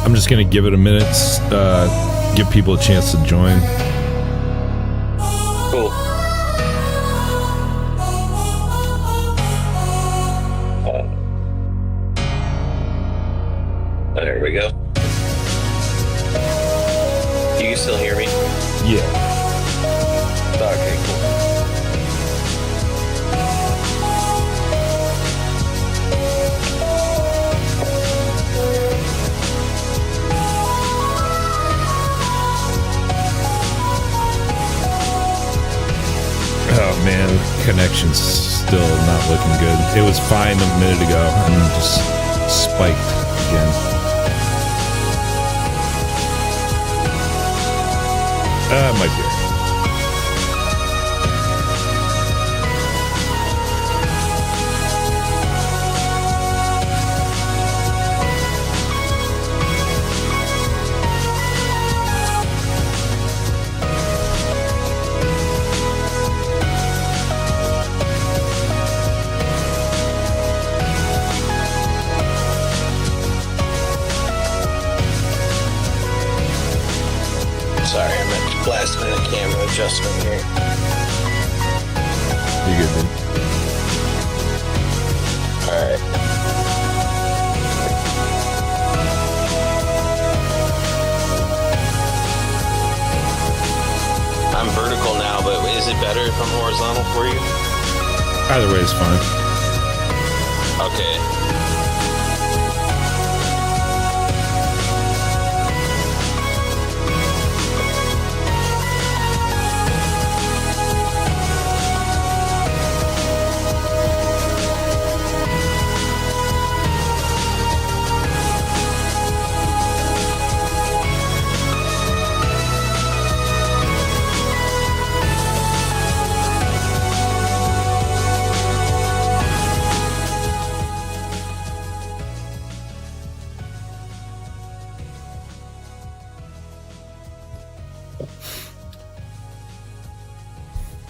I'm just gonna give it a minute, give people a chance to join. Cool. There we go. You can still hear me? Yeah. Okay, cool. Oh man, connection's still not looking good. It was fine a minute ago and just spiked again. Might be right. Sorry, I'm at last minute camera adjustment here. You good, man? Alright. I'm vertical now, but is it better if I'm horizontal for you? Either way is fine. Okay.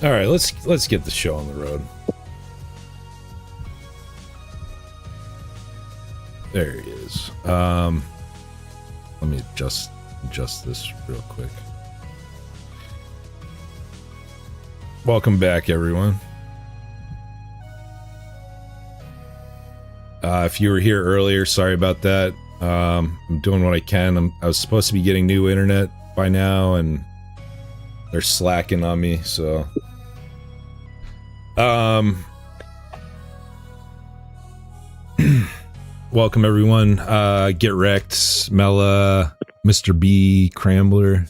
All right, let's get the show on the road. There he is. Let me adjust this real quick. Welcome back, everyone. If you were here earlier, sorry about that. I'm doing what I can. I was supposed to be getting new internet by now, and they're slacking on me, so welcome everyone. Get Wrecked, Mella, Mr. B, Crambler.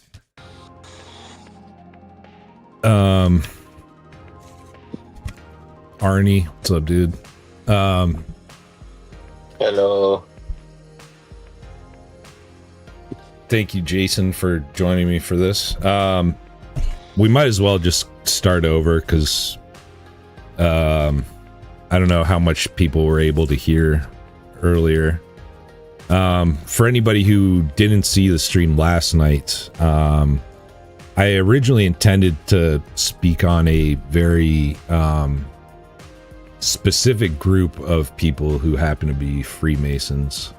Arnie, what's up, dude? Hello. Thank you, Jason, for joining me for this. We might as well just start over because I don't know how much people were able to hear earlier. For anybody who didn't see the stream last night, I originally intended to speak on a very specific group of people who happen to be Freemasons.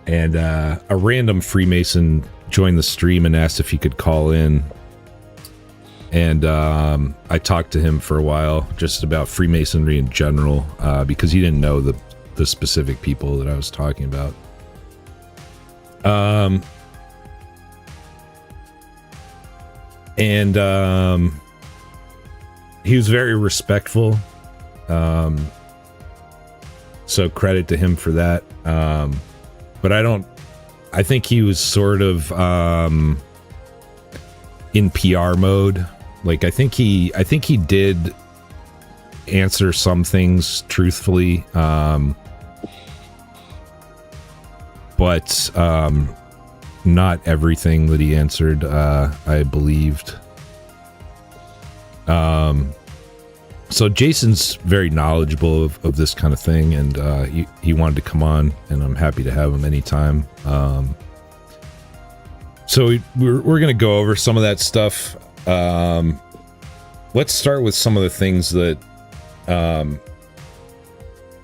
And a random Freemason joined the stream and asked if he could call in. And I talked to him for a while just about Freemasonry in general, because he didn't know the specific people that I was talking about. And he was very respectful. So credit to him for that. But I think he was sort of in PR mode. Like, I think he did answer some things truthfully, but not everything that he answered I believed. So Jason's very knowledgeable of this kind of thing, and he wanted to come on, and I'm happy to have him anytime. So we're going to go over some of that stuff. Let's start with some of the things that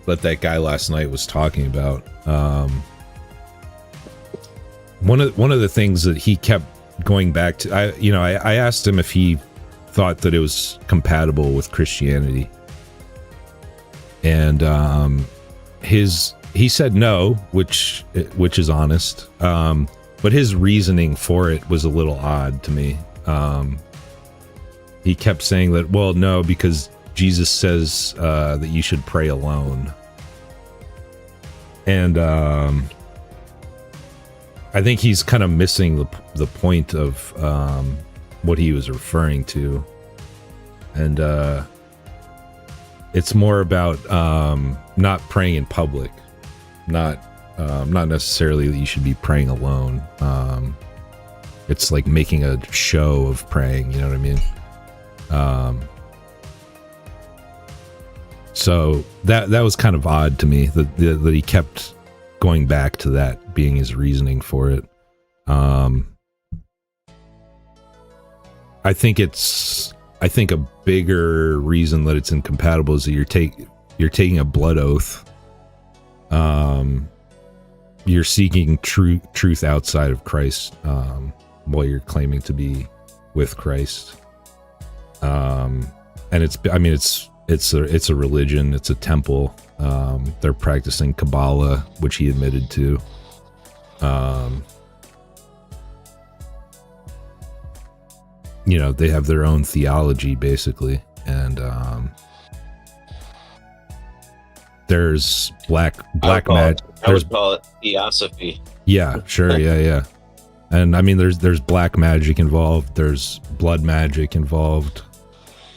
that guy last night was talking about. one of the things that he kept going back to, I asked him if he thought that it was compatible with Christianity, and he said no, which is honest. But his reasoning for it was a little odd to me. He kept saying that, well, no, because Jesus says that you should pray alone. And I think he's kind of missing the point of what he was referring to. And it's more about not praying in public, not necessarily that you should be praying alone. It's like making a show of praying, you know what I mean? So that was kind of odd to me that he kept going back to that being his reasoning for it. I think a bigger reason that it's incompatible is that you're taking a blood oath. You're seeking truth outside of Christ while you're claiming to be with Christ. And it's a religion, it's a temple. They're practicing Kabbalah, which he admitted to. They have their own theology basically, and there's black magic. I would call it theosophy. Yeah, sure, yeah. And I mean, there's black magic involved. There's blood magic involved.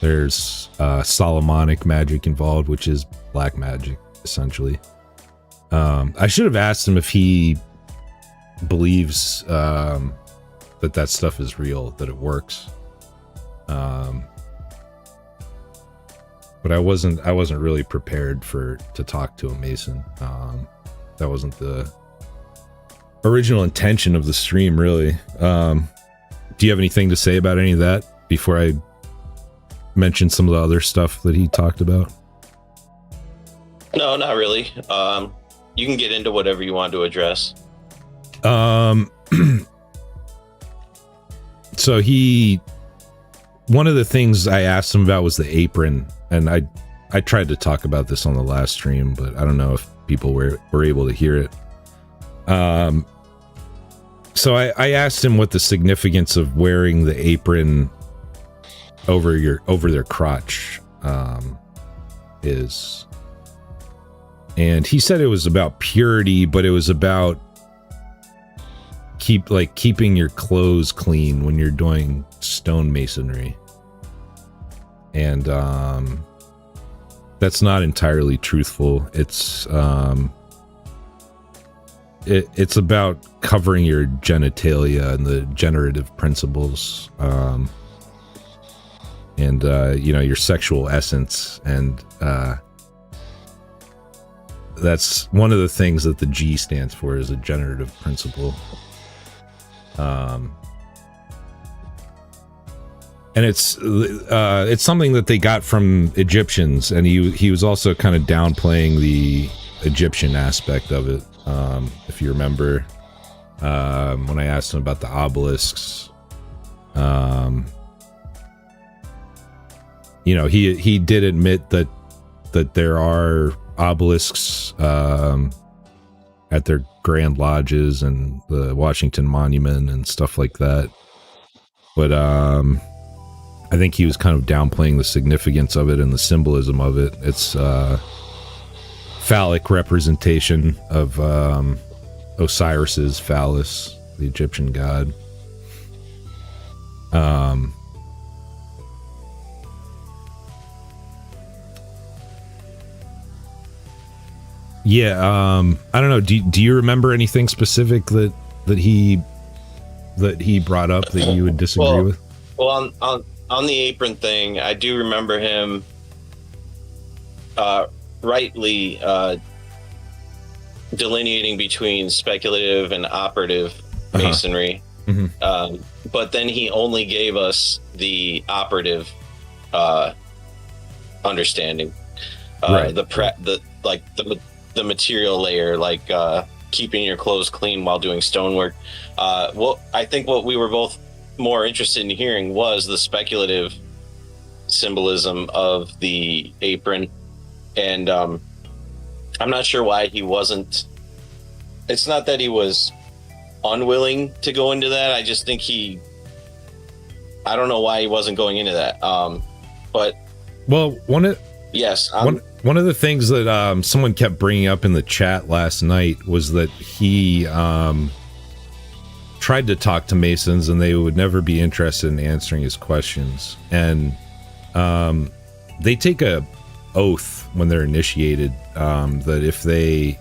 There's Solomonic magic involved, which is black magic, essentially. I should have asked him if he believes that stuff is real, that it works. But I wasn't really prepared to talk to a Mason. That wasn't the original intention of the stream, really. Do you have anything to say about any of that before I mention some of the other stuff that he talked about? No, not really. You can get into whatever you want to address. So one of the things I asked him about was the apron, and I tried to talk about this on the last stream, but I don't know if people were able to hear it. So I asked him what the significance of wearing the apron over their crotch is. And he said it was about purity, but it was about keeping your clothes clean when you're doing stonemasonry. And that's not entirely truthful. It's it's about covering your genitalia and the generative principles, and your sexual essence, and that's one of the things that the G stands for, is a generative principle. And it's something that they got from Egyptians, and he was also kind of downplaying the Egyptian aspect of it. If you remember, when I asked him about the obelisks, he did admit that there are obelisks at their Grand Lodges and the Washington Monument and stuff like that. But I think he was kind of downplaying the significance of it and the symbolism of it. It's phallic representation of Osiris's phallus, the Egyptian god. I don't know. Do you remember anything specific that he brought up that you would disagree with? Well, on the apron thing, I do remember him rightly delineating between speculative and operative masonry. Mm-hmm. But then he only gave us the operative understanding, right. The material layer, like keeping your clothes clean while doing stonework. I think what we were both more interested in hearing was the speculative symbolism of the apron, and I'm not sure why he wasn't. It's not that he was unwilling to go into that. I just think I don't know why he wasn't going into that. But well, one of the things that someone kept bringing up in the chat last night was that he tried to talk to Masons and they would never be interested in answering his questions. And they take a oath when they're initiated that if they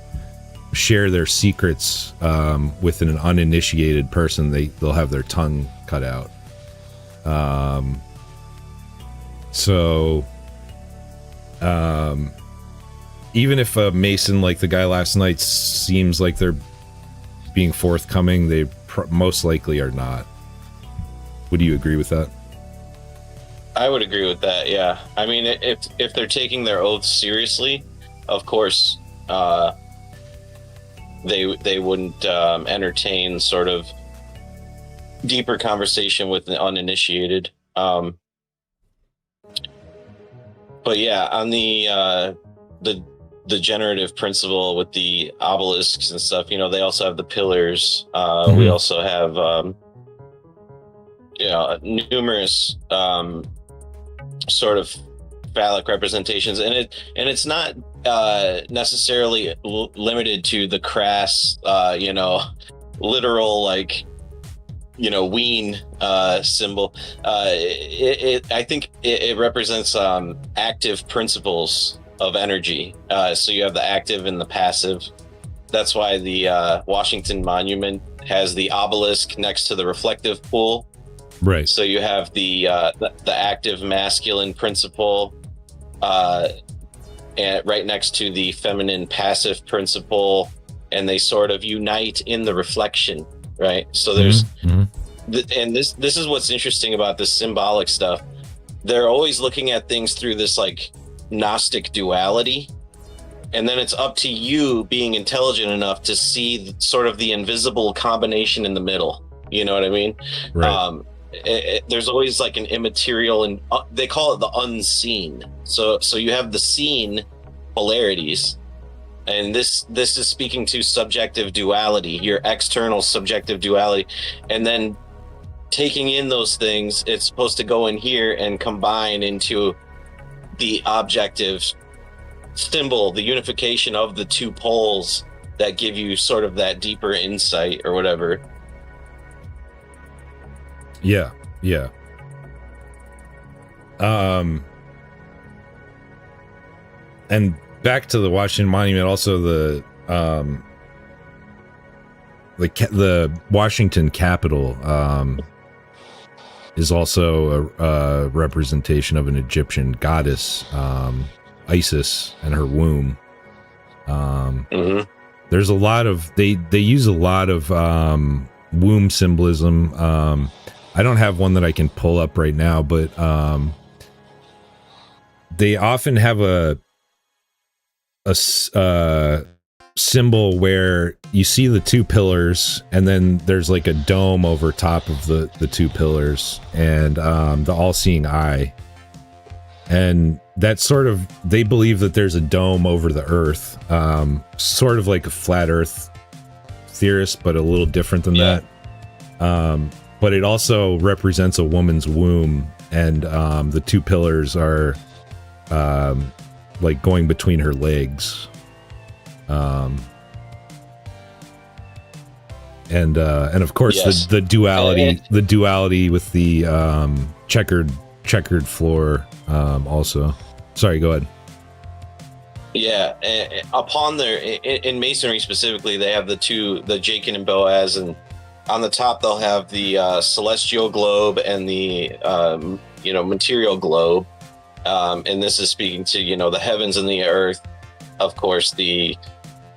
share their secrets with an uninitiated person, they'll have their tongue cut out. Even if a Mason like the guy last night seems like they're being forthcoming, they most likely are not. Would you agree with that? I would agree with that. Yeah. I mean, if they're taking their oaths seriously, of course, they wouldn't entertain sort of deeper conversation with the uninitiated. But yeah, on the generative principle with the obelisks and stuff, they also have the pillars. We also have numerous sort of phallic representations, and it's not necessarily limited to the crass literal ween symbol. I think it represents active principles of energy. So you have the active and the passive. That's why the Washington Monument has the obelisk next to the reflective pool. Right. So you have the active masculine principle, and right next to the feminine passive principle, and they sort of unite in the reflection. Right. So there's, and this is what's interesting about this symbolic stuff. They're always looking at things through this like Gnostic duality. And then it's up to you being intelligent enough to see sort of the invisible combination in the middle. You know what I mean? Right. There's always like an immaterial, and they call it the unseen. So you have the seen polarities. And this is speaking to subjective duality, your external subjective duality. And then taking in those things, it's supposed to go in here and combine into the objective symbol, the unification of the two poles that give you sort of that deeper insight or whatever. Yeah. And back to the Washington Monument, also the Washington Capitol is also a representation of an Egyptian goddess, Isis, and her womb. There's a lot of they use a lot of womb symbolism. I don't have one that I can pull up right now, but they often have a symbol where you see the two pillars and then there's like a dome over top of the two pillars, and the all-seeing eye, and that's sort of, they believe that there's a dome over the earth, sort of like a flat earth theorist, but a little different than that. But it also represents a woman's womb, and the two pillars are like going between her legs, and of course, yes, the duality with the checkered floor. Also, sorry, go ahead. Yeah, upon their in Masonry specifically, they have the Jachin and Boaz, and on the top they'll have the celestial globe and the material globe. And this is speaking to, the heavens and the earth, of course, the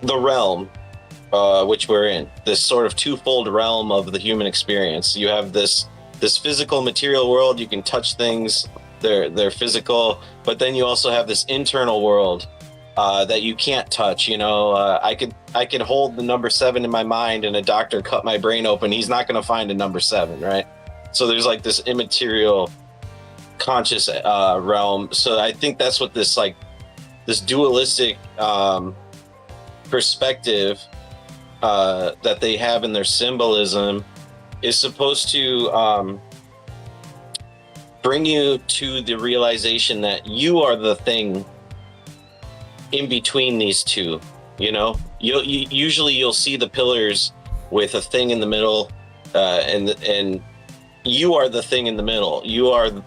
realm which we're in, this sort of twofold realm of the human experience. You have this physical material world, you can touch things, they're physical, but then you also have this internal world that you can't touch. I could hold the number 7 in my mind, and a doctor cut my brain open. He's not going to find a number 7, right? So there's like this immaterial conscious realm. So I think that's what this dualistic perspective that they have in their symbolism is supposed to bring you to the realization that you are the thing in between these two. You'll see the pillars with a thing in the middle, and you are the thing in the middle. You are the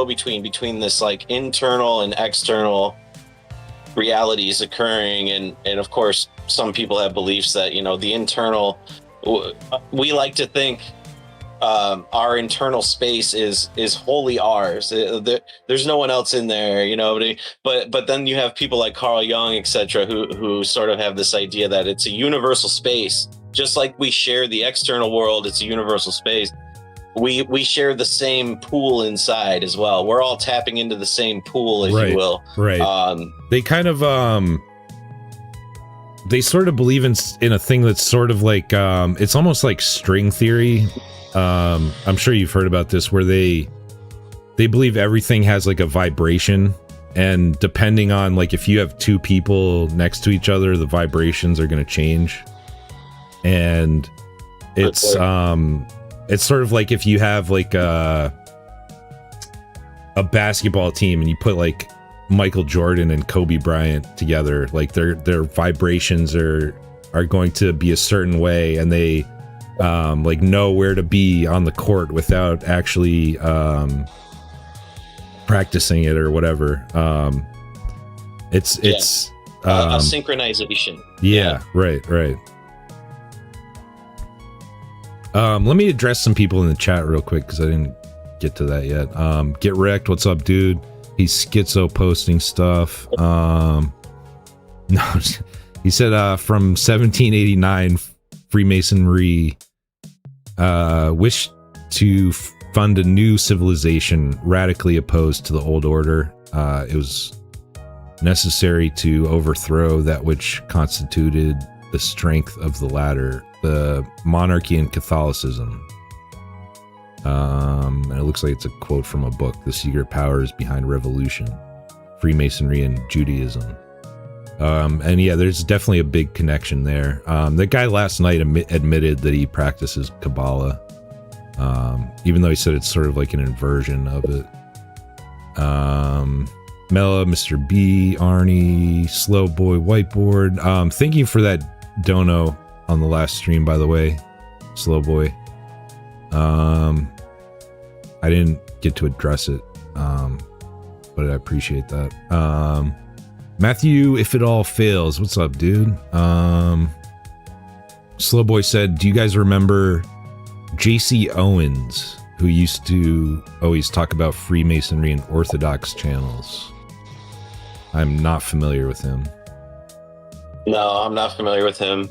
between this like internal and external realities occurring, and of course some people have beliefs that the internal, we like to think our internal space is wholly ours. There's no one else in there, but then you have people like Carl Jung, etc., who sort of have this idea that it's a universal space, just like we share the external world. It's a universal space. We share the same pool inside as well. We're all tapping into the same pool, if you will. Right. They kind of they sort of believe in a thing that's sort of like it's almost like string theory. I'm sure you've heard about this, where they believe everything has like a vibration, and depending on like if you have two people next to each other, the vibrations are going to change. And it's sort of like if you have like a basketball team and you put like Michael Jordan and Kobe Bryant together, like their vibrations are going to be a certain way, and they like know where to be on the court without actually practicing it or whatever. It's a synchronization. Yeah, right. Let me address some people in the chat real quick, because I didn't get to that yet. Get Wrecked, what's up, dude? He's schizo posting stuff. No, he said from 1789, Freemasonry wished to fund a new civilization radically opposed to the old order. It was necessary to overthrow that which constituted the strength of the latter, the monarchy and Catholicism. And it looks like it's a quote from a book, The Secret Powers Behind Revolution, Freemasonry and Judaism. And yeah, there's definitely a big connection there. The guy last night admitted that he practices Kabbalah, even though he said it's sort of like an inversion of it. Mela, Mr. B, Arnie, Slow Boy, Whiteboard. Thank you for that dono on the last stream, by the way, Slow Boy. I didn't get to address it, but I appreciate that. Matthew, if it all fails, what's up, dude? Slow Boy said, do you guys remember JC Owens, who used to always talk about Freemasonry and Orthodox channels? I'm not familiar with him. No, I'm not familiar with him.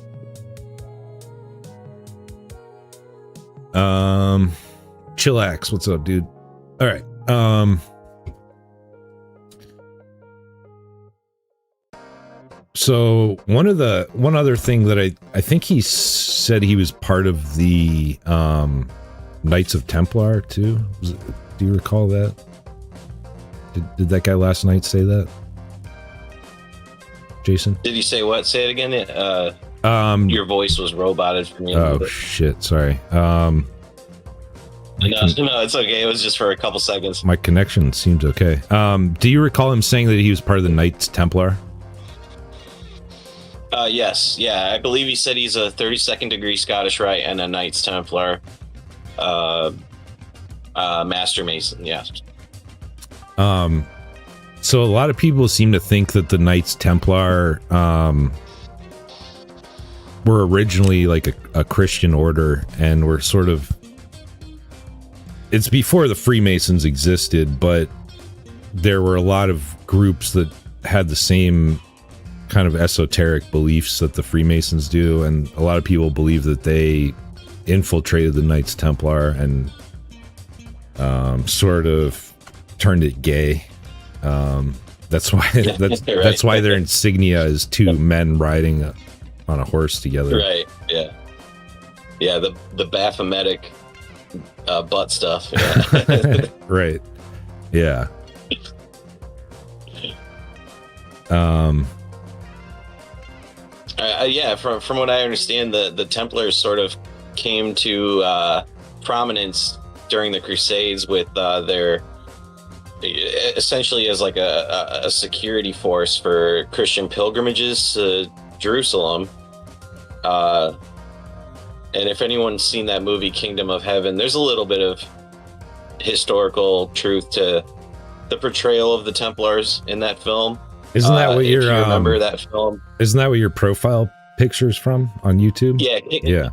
Chillax, what's up, dude? All right. So one other thing that I think he said he was part of the Knights of Templar too. Do you recall that? Did that guy last night say that? Jason? Did he say what? Say it again. Your voice was roboted for me. Oh shit! Sorry. No, it's okay. It was just for a couple seconds. My connection seems okay. Do you recall him saying that he was part of the Knights Templar? Yes. Yeah, I believe he said he's a 32nd degree Scottish Rite and a Knights Templar Master Mason. Yes. So a lot of people seem to think that the Knights Templar were originally like a Christian order, and were sort of, it's before the Freemasons existed, but there were a lot of groups that had the same kind of esoteric beliefs that the Freemasons do, and a lot of people believe that they infiltrated the Knights Templar and sort of turned it gay. That's why that's why their insignia is two men riding on a horse together. Right. Yeah. Yeah. The Baphometic butt stuff. Yeah. Right. Yeah. Yeah. From what I understand, the Templars sort of came to prominence during the Crusades with their essentially as like a security force for Christian pilgrimages to Jerusalem. And if anyone's seen that movie Kingdom of Heaven, there's a little bit of historical truth to the portrayal of the Templars in that film. Isn't that what if you remember that film? Isn't that what your profile picture's from on YouTube? Yeah, yeah.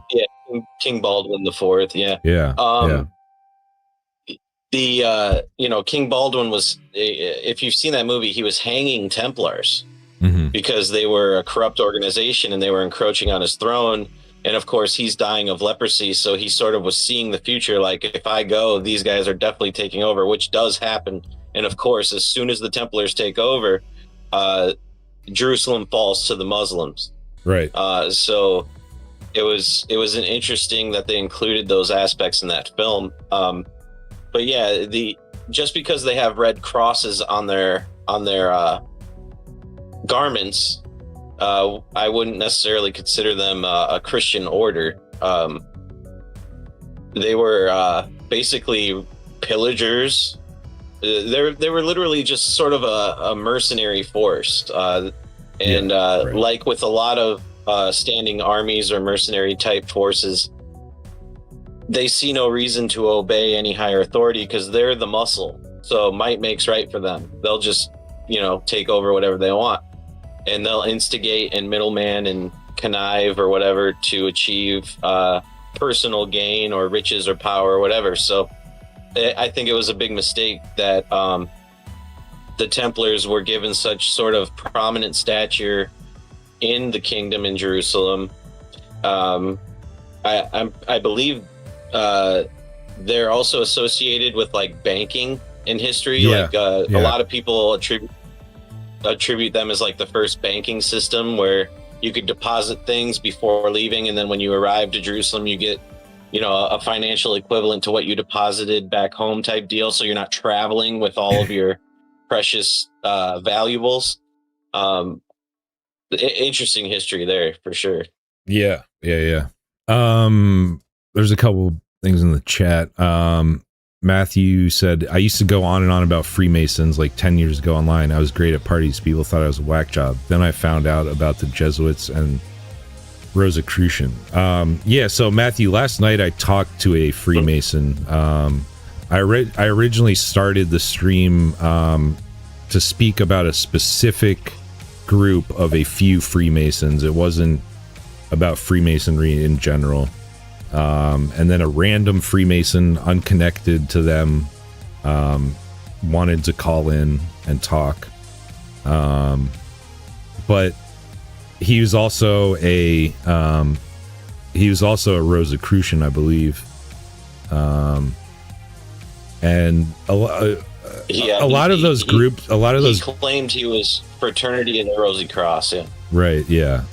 King Baldwin the Fourth. Yeah, yeah. The King Baldwin was, if you've seen that movie, he was hanging Templars because they were a corrupt organization and they were encroaching on his throne. And of course, he's dying of leprosy, so he sort of was seeing the future. Like, if I go, these guys are definitely taking over, which does happen. And of course, as soon as the Templars take over, Jerusalem falls to the Muslims. Right. So it was an interesting that they included those aspects in that film. But yeah, just because they have red crosses on their garments, I wouldn't necessarily consider them a Christian order. They were basically pillagers. They were literally just sort of a mercenary force, like with a lot of standing armies or mercenary type forces, they see no reason to obey any higher authority because they're the muscle. So might makes right for them. They'll just, take over whatever they want. And they'll instigate and middleman and connive or whatever to achieve personal gain or riches or power or whatever. So I think it was a big mistake that the Templars were given such sort of prominent stature in the kingdom in Jerusalem. I believe they're also associated with like banking in history. A lot of people attribute them as like the first banking system where you could deposit things before leaving, and then when you arrive to Jerusalem you get a financial equivalent to what you deposited back home type deal, so you're not traveling with all of your precious valuables. Interesting history there for sure. Yeah. There's a couple things in the chat. Matthew said, I used to go on and on about Freemasons like 10 years ago online. I was great at parties. People thought I was a whack job. Then I found out about the Jesuits and Rosicrucian. So Matthew, last night I talked to a Freemason. I originally started the stream to speak about a specific group of a few Freemasons. It wasn't about Freemasonry in general. And then a random Freemason unconnected to them wanted to call in and talk. But he was also a Rosicrucian, I believe. And a lot of those groups claimed he was fraternity of the Rosy Cross. Yeah. Right. Yeah.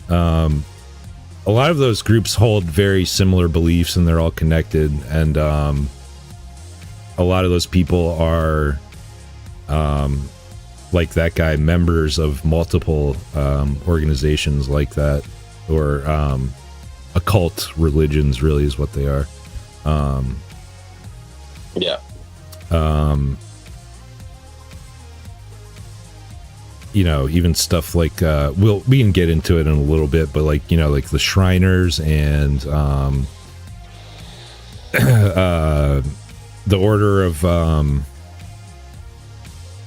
A lot of those groups hold very similar beliefs, and they're all connected. And a lot of those people are, like that guy, members of multiple organizations like that, or occult religions. Really, is what they are. Even stuff like we can get into it in a little bit, but like like the Shriners and the Order of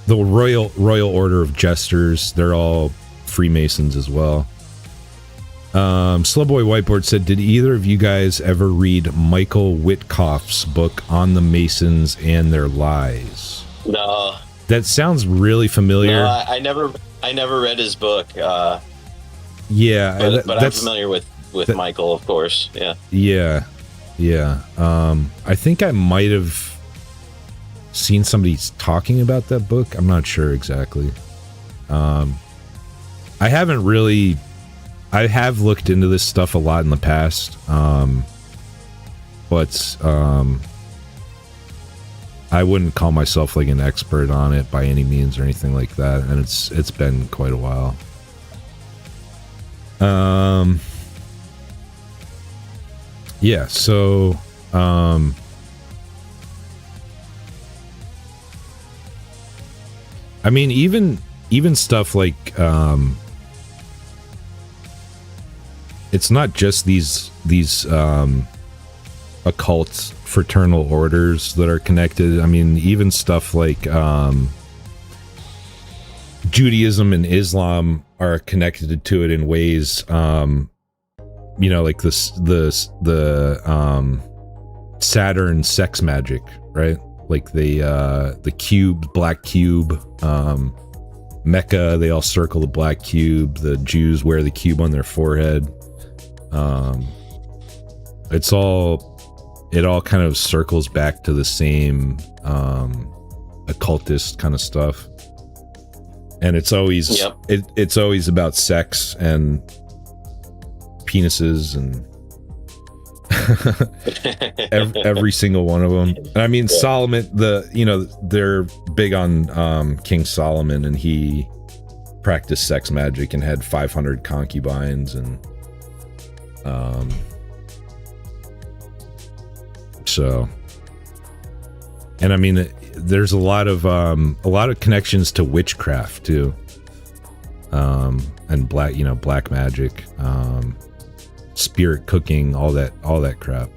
the Royal Order of Jesters, they're all Freemasons as well. Slowboy Whiteboard said, did either of you guys ever read Michael Witkoff's book On the Masons and Their Lies? No. That sounds really familiar. No, I never read his book. But I'm familiar with Michael, of course. Yeah. I think I might have seen somebody talking about that book. I'm not sure exactly. I haven't really. I have looked into this stuff a lot in the past, but I wouldn't call myself like an expert on it by any means or anything like that, and it's been quite a while. Yeah, so I mean, even stuff like it's not just these occult fraternal orders that are connected. I mean, even stuff like Judaism and Islam are connected to it in ways, you know, like the Saturn sex magic, right? Like the cube, black cube, Mecca, they all circle the black cube. The Jews wear the cube on their forehead. It all kind of circles back to the same occultist kind of stuff, and it's always it's always about sex and penises and every single one of them. And I mean, Solomon, they're big on King Solomon, and he practiced sex magic and had 500 concubines, and so, and I mean, there's a lot of connections to witchcraft too, and black magic, spirit cooking, all that crap.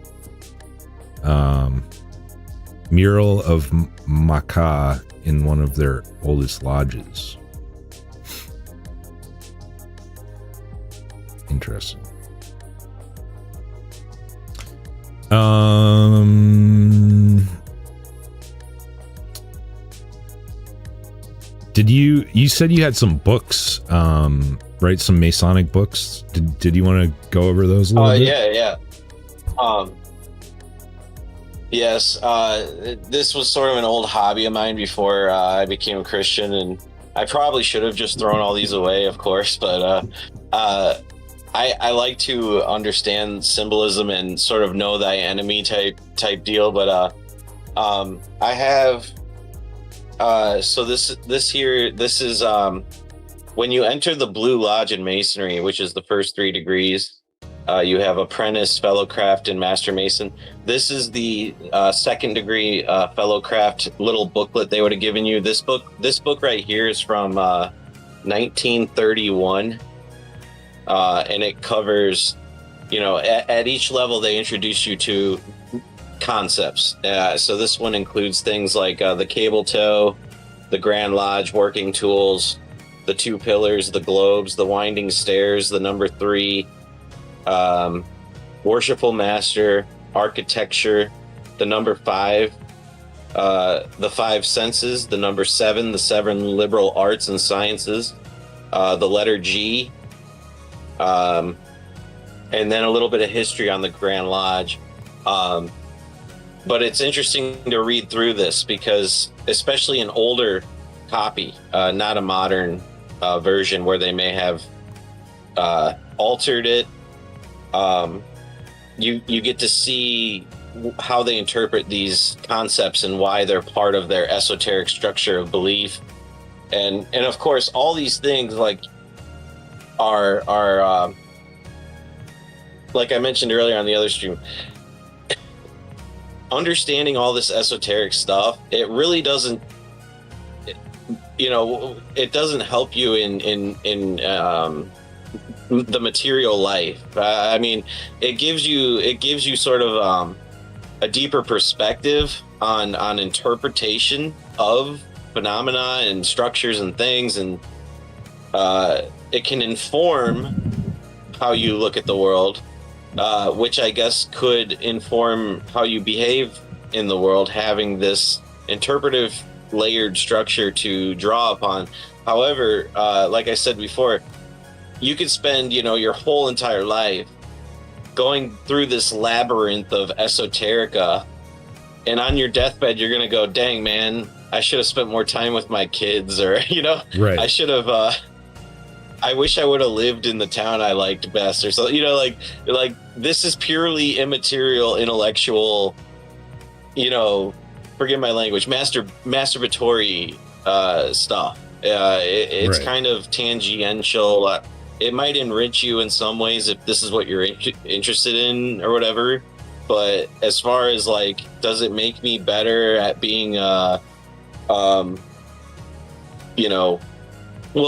Mural of Makkah in one of their oldest lodges. Interesting. Did you said you had some books, right? Some Masonic books. Did you want to go over those a little bit? Yeah. Yes, this was sort of an old hobby of mine before I became a Christian, and I probably should have just thrown all these away, of course, but I like to understand symbolism and sort of know thy enemy type deal. But I have so this is when you enter the Blue Lodge in Masonry, which is the first 3 degrees. You have Apprentice, Fellowcraft, and Master Mason. This is the 2nd degree Fellowcraft little booklet they would have given you. This book right here is from 1931. And it covers, at each level they introduce you to concepts. So this one includes things like the cable tow, the Grand Lodge working tools, the 2 pillars, the globes, the winding stairs, the number 3, worshipful master, architecture, the number 5, the 5 senses, the number 7, the 7 liberal arts and sciences, the letter G, and then a little bit of history on the Grand Lodge. But it's interesting to read through this because, especially an older copy, not a modern version where they may have altered it, you get to see how they interpret these concepts and why they're part of their esoteric structure of belief. And of course, all these things are like I mentioned earlier on the other stream, understanding all this esoteric stuff, it really doesn't, it doesn't help you in the material life. I mean, it gives you sort of a deeper perspective on interpretation of phenomena and structures and things, and it can inform how you look at the world, which I guess could inform how you behave in the world, having this interpretive layered structure to draw upon. However, like I said before, you could spend, your whole entire life going through this labyrinth of esoterica, and on your deathbed, you're going to go, dang, man, I should have spent more time with my kids, or Right. I should have. I wish I would have lived in the town I liked best, or so. Like this is purely immaterial, intellectual. Forgive my language, masturbatory stuff. It's Right. kind of tangential. It might enrich you in some ways if this is what you're interested in or whatever. But as far as like, does it make me better at being, well,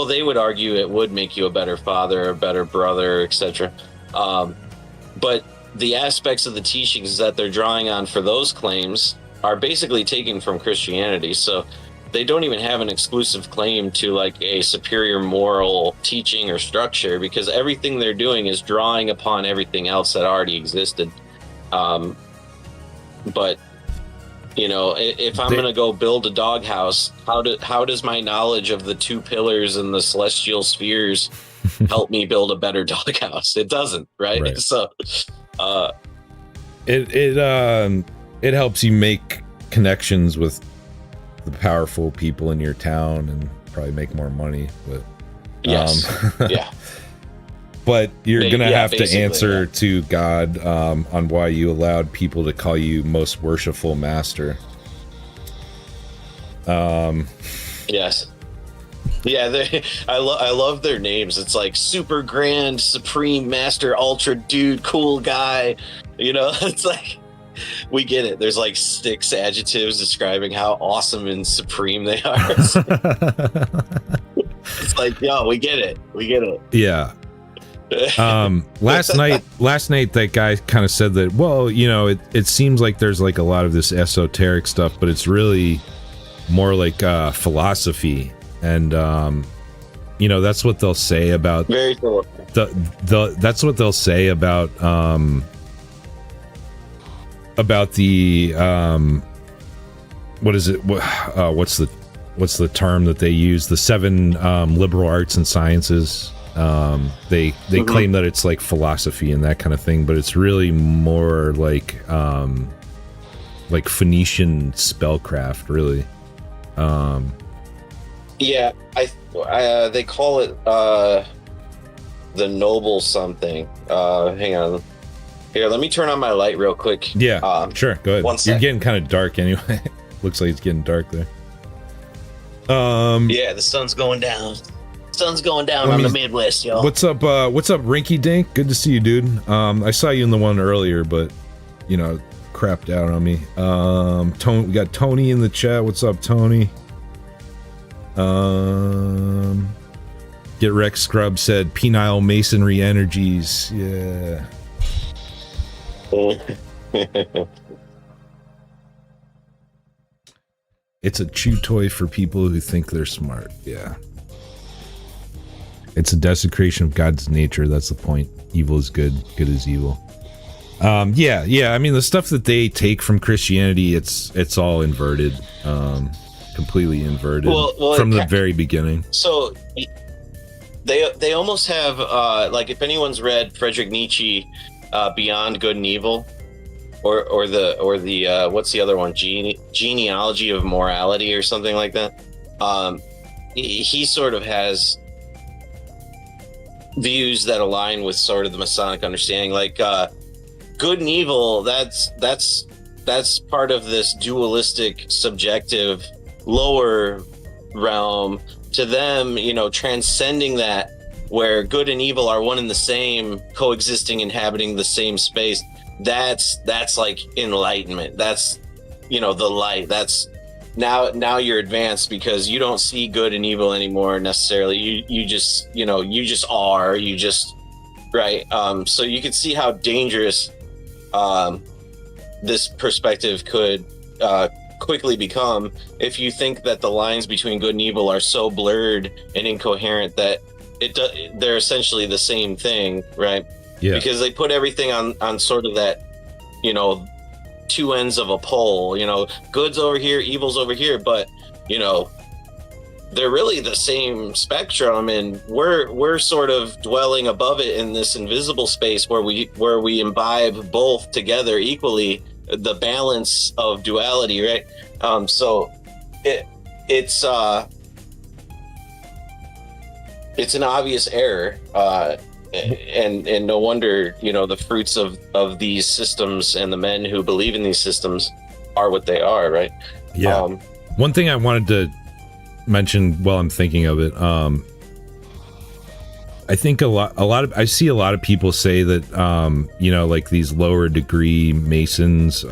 they would argue it would make you a better father, a better brother, etc. But the aspects of the teachings that they're drawing on for those claims are basically taken from Christianity. So they don't even have an exclusive claim to like a superior moral teaching or structure, because everything they're doing is drawing upon everything else that already existed. But if I'm going to go build a doghouse, how does my knowledge of the two pillars and the celestial spheres help me build a better doghouse? It doesn't, right? So it helps you make connections with the powerful people in your town and probably make more money, but yes. Yeah. But you're gonna have to answer yeah. to God on why you allowed people to call you most worshipful master. Yes. Yeah, I love their names. It's like super grand, supreme master, ultra dude, cool guy. It's like, we get it. There's like 6 adjectives describing how awesome and supreme they are. It's like, yo, we get it. Yeah. Last night that guy kind of said that, well, it seems like there's like a lot of this esoteric stuff, but it's really more like philosophy, and that's what they'll say about very cool. That's what they'll say about the what is it, what's the term that they use, the 7 liberal arts and sciences. They claim that it's like philosophy and that kind of thing, but it's really more like Phoenician spellcraft, really. Yeah, they call it the noble something. Hang on. Here, let me turn on my light real quick. Yeah, sure, go ahead. One sec. You're getting kind of dark anyway. Looks like it's getting dark there. Yeah, the sun's going down. Sun's going down on the Midwest, y'all. What's up, Rinky Dink? Good to see you, dude. I saw you in the one earlier, but crapped out on me. We got Tony in the chat. What's up, Tony? Get Rex Scrub said penile masonry energies. Yeah. It's a chew toy for people who think they're smart. Yeah. It's a desecration of God's nature. That's the point. Evil is good. Good is evil. Yeah. I mean, the stuff that they take from Christianity, it's all inverted. Completely inverted from the very beginning. So they almost have like, if anyone's read Friedrich Nietzsche, Beyond Good and Evil, or the what's the other one, Genealogy of Morality or something like that, he sort of has views that align with sort of the Masonic understanding, like good and evil. That's part of this dualistic, subjective, lower realm. To them, transcending that, where good and evil are one and the same, coexisting, inhabiting the same space. That's like enlightenment. That's the light. That's now you're advanced, because you don't see good and evil anymore necessarily. You just are. Right. So you can see how dangerous this perspective could quickly become if you think that the lines between good and evil are so blurred and incoherent that they're essentially the same thing, right? Yeah. Because they put everything on sort of that, two ends of a pole. Good's over here, evil's over here, but they're really the same spectrum, and we're sort of dwelling above it in this invisible space where we imbibe both together equally, the balance of duality, right? So it's an obvious error, and no wonder, you know, the fruits of these systems and the men who believe in these systems are what they are, right? Yeah. One thing I wanted to mention while I'm thinking of it, I think I see a lot of people say that, you know, like these lower degree Masons,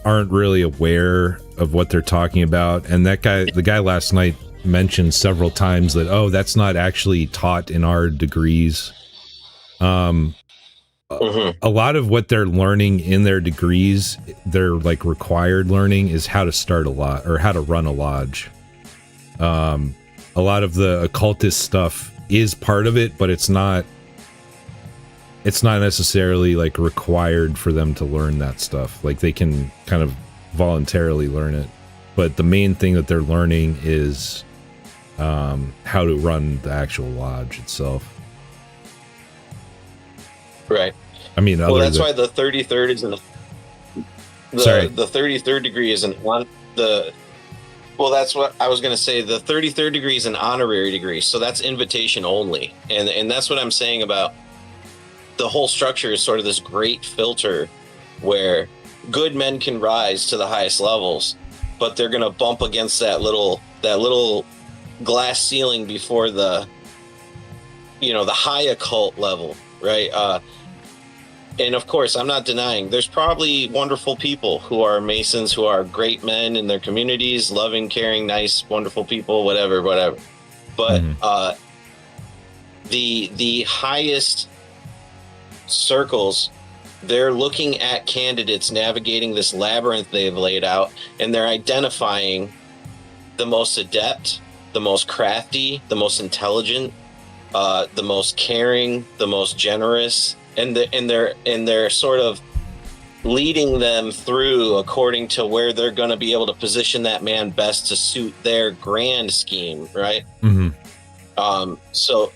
aren't really aware of what they're talking about. And the guy last night mentioned several times that, oh, that's not actually taught in our degrees. A lot of what they're learning in their degrees, their like required learning, is how to start a lodge or how to run a lodge. A lot of the occultist stuff is part of it, but it's not necessarily like required for them to learn that stuff. Like they can kind of voluntarily learn it, but the main thing that they're learning is how to run the actual lodge itself. Right. I mean, well, that's why the 33rd is the 33rd degree is well, that's what I was going to say. The 33rd degree is an honorary degree, so that's invitation only, and that's what I'm saying about the whole structure is sort of this great filter where good men can rise to the highest levels, but they're going to bump against that little glass ceiling before the, you know, the high occult level, right? And of course, I'm not denying there's probably wonderful people who are Masons, who are great men in their communities, loving, caring, nice, wonderful people, whatever. But the highest circles, they're looking at candidates navigating this labyrinth they've laid out, and they're identifying the most adept, the most crafty, the most intelligent, the most caring, the most generous, and they're sort of leading them through according to where they're going to be able to position that man best to suit their grand scheme, right? So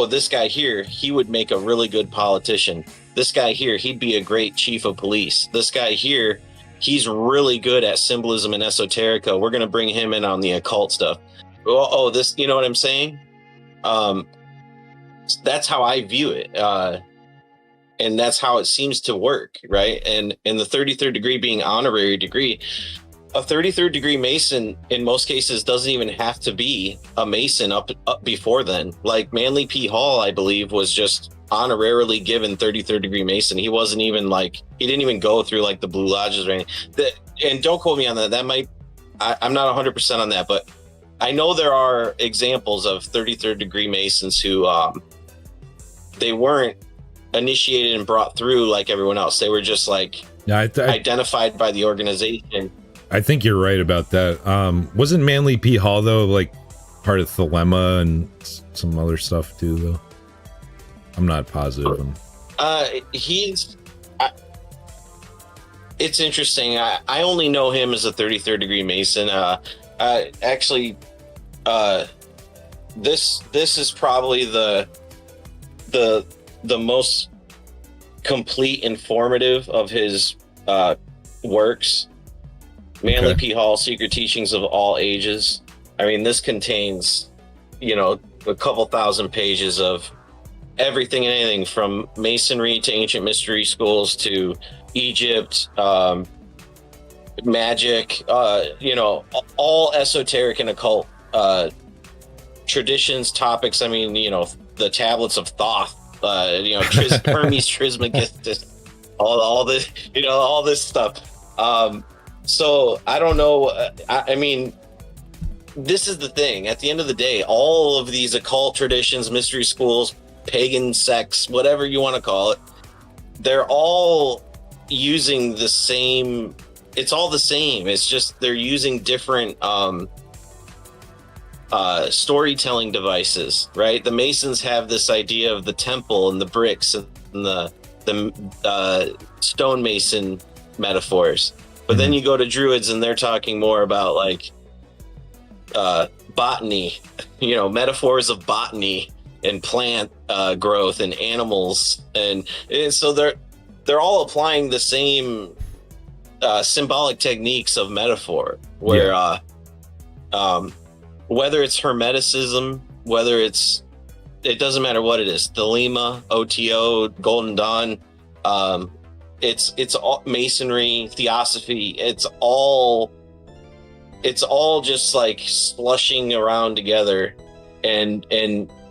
this guy here, he would make a really good politician. This guy here, he'd be a great chief of police. This guy here, he's really good at symbolism and esoterica. We're going to bring him in on the occult stuff. This, you know what I'm saying? That's how I view it. And that's how it seems to work, right? And the 33rd degree being honorary degree, a 33rd degree Mason in most cases doesn't even have to be a Mason up before then. Like Manly P. Hall, I believe, was just honorarily given 33rd degree Mason. He wasn't even he didn't even go through like the Blue Lodges or anything. And don't quote me on that. That might, I'm not 100% on that, but I know there are examples of 33rd degree Masons who they weren't initiated and brought through like everyone else. They were just identified by the organization. I think you're right about that. Wasn't Manly P. Hall though like part of Thelema and some other stuff too though? I'm not positive. It's interesting. I only know him as a 33rd degree Mason. This is probably the most complete informative of his works. Manly P. Hall, Secret Teachings of All Ages. I mean, this contains, a couple thousand pages of everything and anything from Masonry to ancient mystery schools to Egypt, magic, all esoteric and occult traditions, topics. I mean, the tablets of Thoth, Hermes Trismegistus, all this, all this stuff. So I don't know. I mean, this is the thing. At the end of the day, all of these occult traditions, mystery schools, pagan sects, whatever you want to call it, they're all using the same. It's all the same. It's just they're using different storytelling devices, right? The Masons have this idea of the temple and the bricks and the stonemason metaphors. But then you go to Druids and they're talking more about botany, metaphors of botany and plant growth and animals, and so they're all applying the same symbolic techniques of metaphor, where whether it's Hermeticism, whether it doesn't matter what it is, Thelema, OTO, Golden Dawn, it's all Masonry, Theosophy, it's all just like slushing around together, and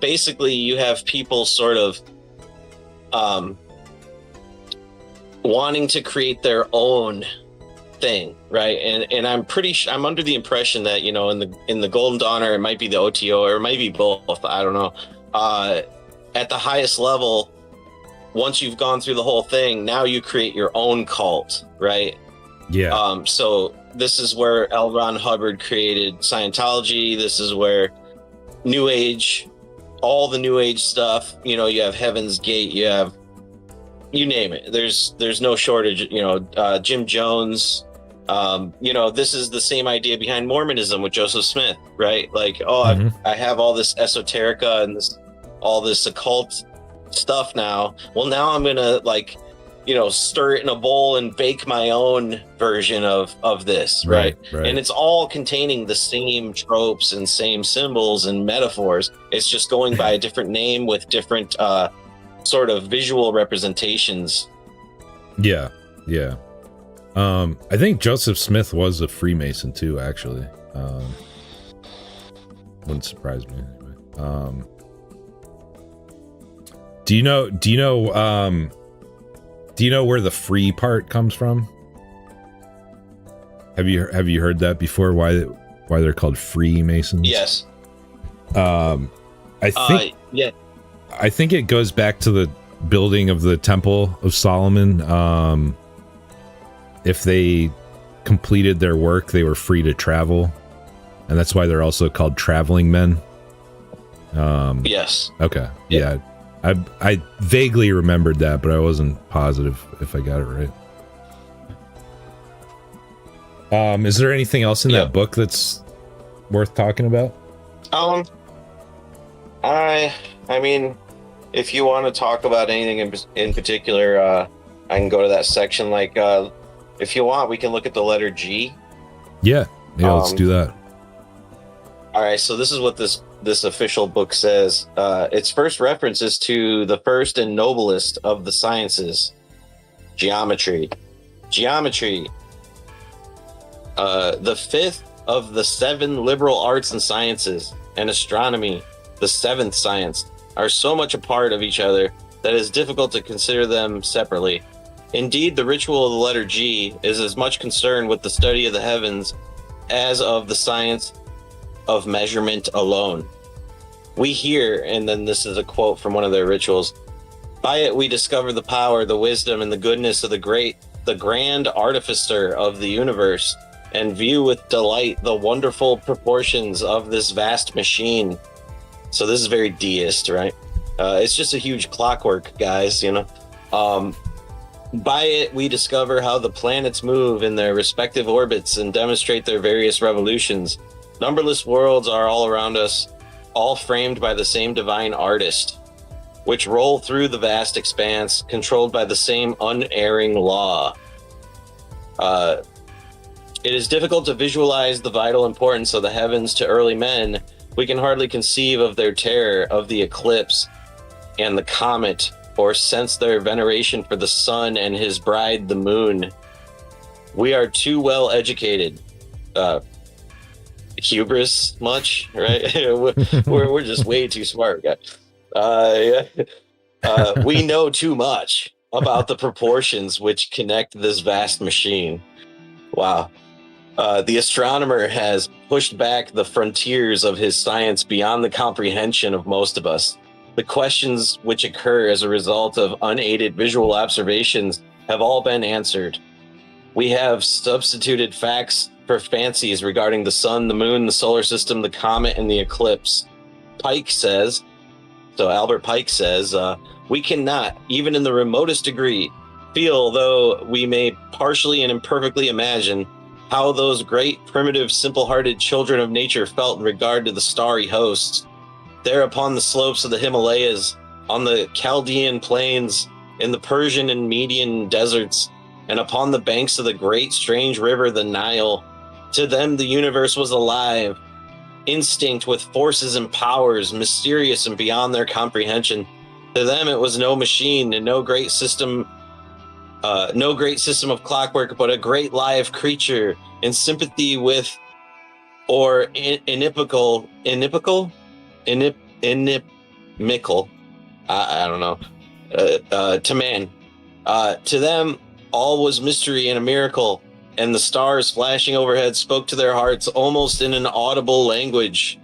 basically you have people sort of wanting to create their own thing, right? And I'm under the impression that, you know, in the Golden Dawn, or it might be the OTO, or it might be both, I don't know, at the highest level, once you've gone through the whole thing, now you create your own cult, right? Yeah. So this is where L. Ron Hubbard created Scientology. This is where New Age, all the New Age stuff, you know, you have Heaven's Gate, you have, you name it. There's no shortage, you know, Jim Jones. You know, this is the same idea behind Mormonism with Joseph Smith, right? Like, I have all this esoterica and all this occult stuff now. Well, now I'm gonna, like, you know, stir it in a bowl and bake my own version of this, right? And it's all containing the same tropes and same symbols and metaphors. It's just going by a different name with different sort of visual representations. Yeah. I think Joseph Smith was a Freemason too, actually. Wouldn't surprise me anyway. Do you know where the free part comes from? Have you heard that before? Why they're called Freemasons? Yes. I think yeah. I think it goes back to the building of the Temple of Solomon. If they completed their work, they were free to travel, and that's why they're also called traveling men. Yes. Okay. Yeah. I vaguely remembered that, but I wasn't positive if I got it right. Is there anything else in that book that's worth talking about? I mean, if you want to talk about anything in particular, I can go to that section. Like, if you want, we can look at the letter G. Yeah, let's do that. All right, so this is what this official book says. Its first reference is to the first and noblest of the sciences, geometry. Geometry, the fifth of the 7 liberal arts and sciences, and astronomy, the 7th science, are so much a part of each other that it is difficult to consider them separately. Indeed, the ritual of the letter G is as much concerned with the study of the heavens as of the science of measurement alone. We hear, and then this is a quote from one of their rituals, by it we discover the power, the wisdom, and the goodness of the grand artificer of the universe, and view with delight the wonderful proportions of this vast machine. So this is very deist, right? It's just a huge clockwork, guys, you know. By it we discover how the planets move in their respective orbits and demonstrate their various revolutions. Numberless worlds are all around us, all framed by the same divine artist, which roll through the vast expanse, controlled by the same unerring law. It is difficult to visualize the vital importance of the heavens to early men. We can hardly conceive of their terror of the eclipse and the comet, or sense their veneration for the sun and his bride, the moon. We are too well educated. Hubris much, right? we're just way too smart, guys. We know too much about the proportions which connect this vast machine. Wow. The astronomer has pushed back the frontiers of his science beyond the comprehension of most of us. The questions which occur as a result of unaided visual observations have all been answered. We have substituted facts for fancies regarding the sun, the moon, the solar system, the comet, and the eclipse. Albert Pike says, we cannot, even in the remotest degree, feel, though we may partially and imperfectly imagine, how those great, primitive, simple-hearted children of nature felt in regard to the starry hosts. There upon the slopes of the Himalayas, on the Chaldean plains, in the Persian and Median deserts, and upon the banks of the great strange river, the Nile. To them, the universe was alive, instinct with forces and powers, mysterious and beyond their comprehension. To them, it was no machine and no great system of clockwork, but a great live creature in sympathy with, or inimical, I don't know, to man. To them, all was mystery and a miracle, and the stars flashing overhead spoke to their hearts almost in an audible language.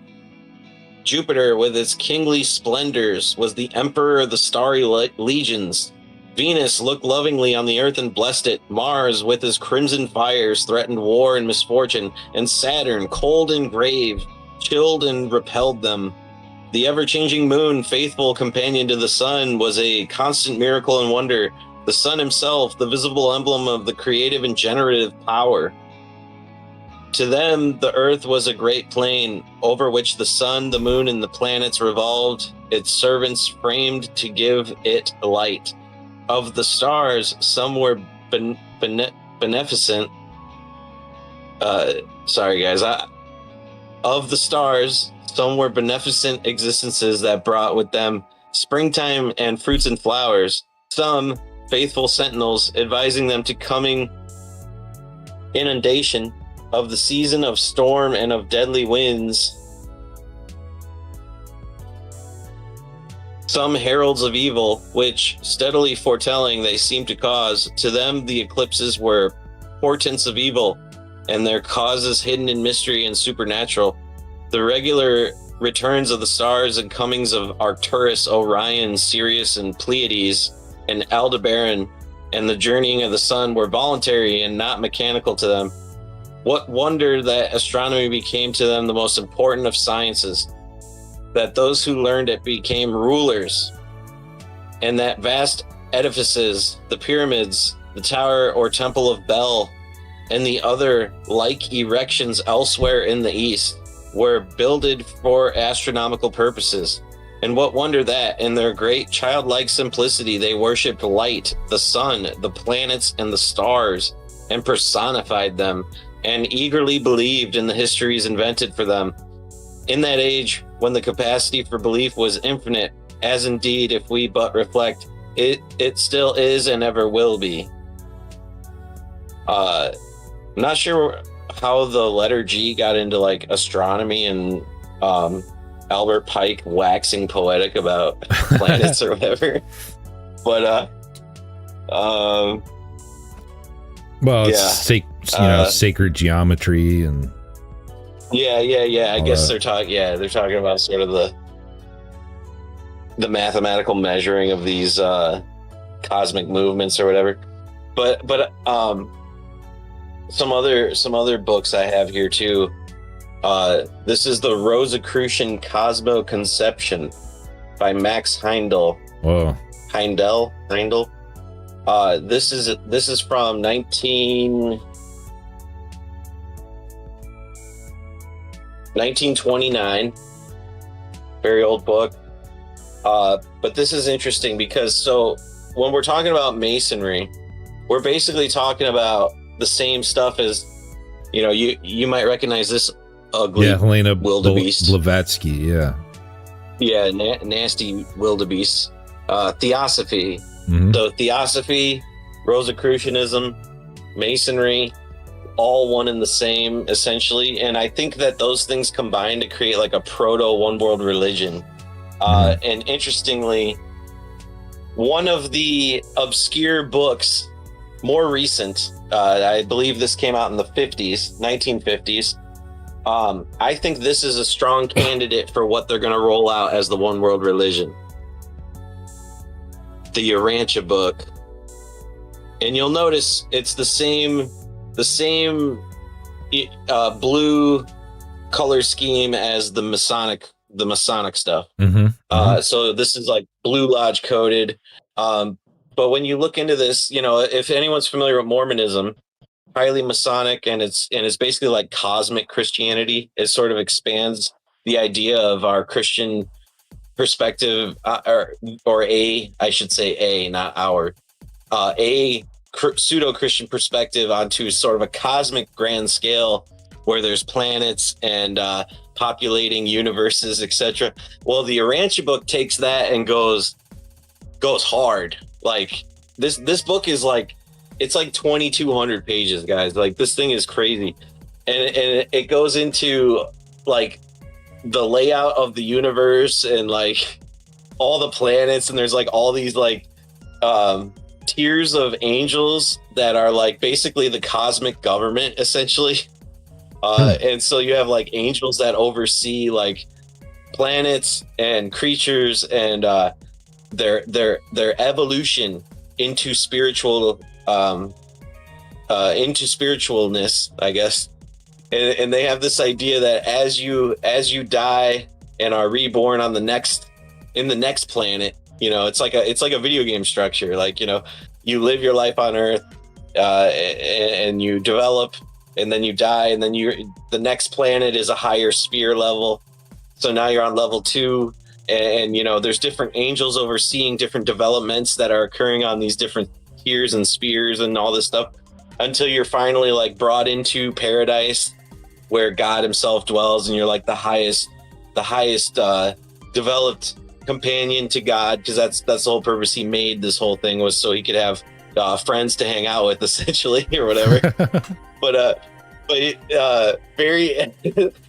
Jupiter, with its kingly splendors, was the emperor of the starry legions. Venus looked lovingly on the earth and blessed it. Mars, with his crimson fires, threatened war and misfortune, and Saturn, cold and grave, chilled and repelled them. The ever-changing moon, faithful companion to the sun, was a constant miracle and wonder. The sun himself, the visible emblem of the creative and generative power. To them, the earth was a great plain, over which the sun, the moon, and the planets revolved, its servants framed to give it light. Of the stars, some were beneficent. Sorry, guys. Of the stars, some were beneficent existences that brought with them springtime and fruits and flowers. Some faithful sentinels advising them to coming inundation of the season of storm and of deadly winds. Some heralds of evil, which steadily foretelling they seemed to cause. To them, the eclipses were portents of evil, and their causes hidden in mystery and supernatural. The regular returns of the stars and comings of Arcturus, Orion, Sirius, and Pleiades, and Aldebaran, and the journeying of the sun were voluntary and not mechanical to them. What wonder that astronomy became to them the most important of sciences, that those who learned it became rulers, and that vast edifices, the pyramids, the Tower or Temple of Bel, and the other like erections elsewhere in the East, were builded for astronomical purposes. And what wonder that, in their great childlike simplicity, they worshipped light, the sun, the planets, and the stars, and personified them, and eagerly believed in the histories invented for them. In that age, when the capacity for belief was infinite, as indeed, if we but reflect, it still is and ever will be. I'm not sure how the letter G got into like astronomy and Albert Pike waxing poetic about planets or whatever, but well, it's yeah. sacred geometry and yeah. I guess they're talking about sort of the mathematical measuring of these cosmic movements or whatever. But some other books I have here too. This is the Rosicrucian Cosmoconception by Max Heindel. Whoa. Heindel. This is from 1929. Very old book. But this is interesting because so when we're talking about Masonry, we're basically talking about the same stuff as, you might recognize this ugly Helena wildebeest. Blavatsky, nasty wildebeest. Theosophy. Mm-hmm. So Theosophy, Rosicrucianism, Masonry, all one and the same, essentially. And I think that those things combine to create like a proto one world religion. And interestingly, one of the obscure books, more recent, I believe this came out in the 1950s. I think this is a strong candidate for what they're going to roll out as the one world religion. The Urantia book. And you'll notice it's the same blue color scheme as the Masonic stuff. Mm-hmm. So this is like Blue Lodge coded. But when you look into this, if anyone's familiar with Mormonism, highly Masonic, and it's basically like cosmic Christianity. It sort of expands the idea of our Christian perspective, or I should say not our, pseudo-Christian perspective onto sort of a cosmic grand scale where there's planets and populating universes, etc. Well, the Urantia book takes that and goes hard. Like this book is like, it's like 2,200 pages, guys. Like this thing is crazy, and it goes into like the layout of the universe and like all the planets, and there's like all these like tiers of angels that are like basically the cosmic government essentially. And so you have like angels that oversee like planets and creatures and their evolution into spiritual into spiritualness, I guess. And they have this idea that as you die and are reborn on the next planet, you know, it's like a video game structure. Like, you know, you live your life on Earth, and you develop, and then you die, and then the next planet is a higher sphere level. So now you're on level 2, and you know, there's different angels overseeing different developments that are occurring on these different tiers and spheres and all this stuff, until you're finally like brought into paradise, where God himself dwells, and you're like the highest developed companion to God, because that's the whole purpose he made this whole thing, was so he could have friends to hang out with, essentially, or whatever. but very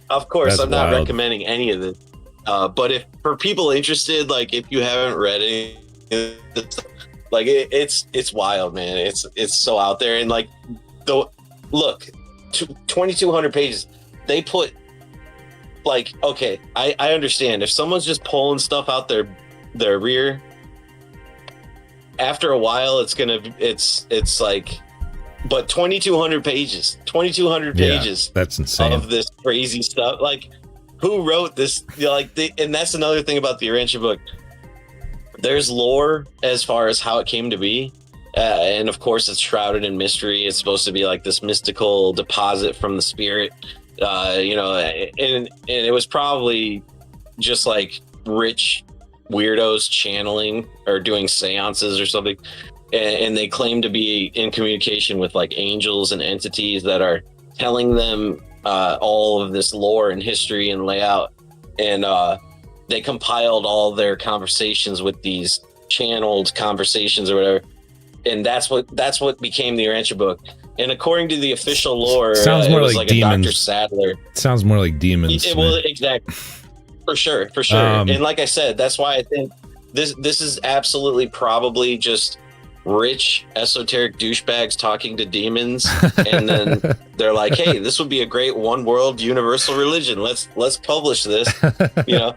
of course, that's I'm not wild. Recommending any of this, but if for people interested, like if you haven't read any, like it's wild, man. It's so out there, and like look, 2,200 pages. They put like, okay, I understand if someone's just pulling stuff out their rear, after a while it's like, but 2,200 pages that's insane of this crazy stuff. Like, who wrote this? Like, and that's another thing about the Urantia book. There's lore as far as how it came to be, and of course it's shrouded in mystery. It's supposed to be like this mystical deposit from the spirit, you know, and it was probably just like rich weirdos channeling or doing seances or something, and they claim to be in communication with like angels and entities that are telling them all of this lore and history and layout, and they compiled all their conversations with these channeled conversations or whatever, and that's what became the Urantia book. And according to the official lore, sounds more like demons. Dr. Sadler. Sounds more like demons. Well, exactly, for sure. And like I said, that's why I think this is absolutely probably just rich esoteric douchebags talking to demons, and then they're like, hey, this would be a great one world universal religion, let's publish this, you know.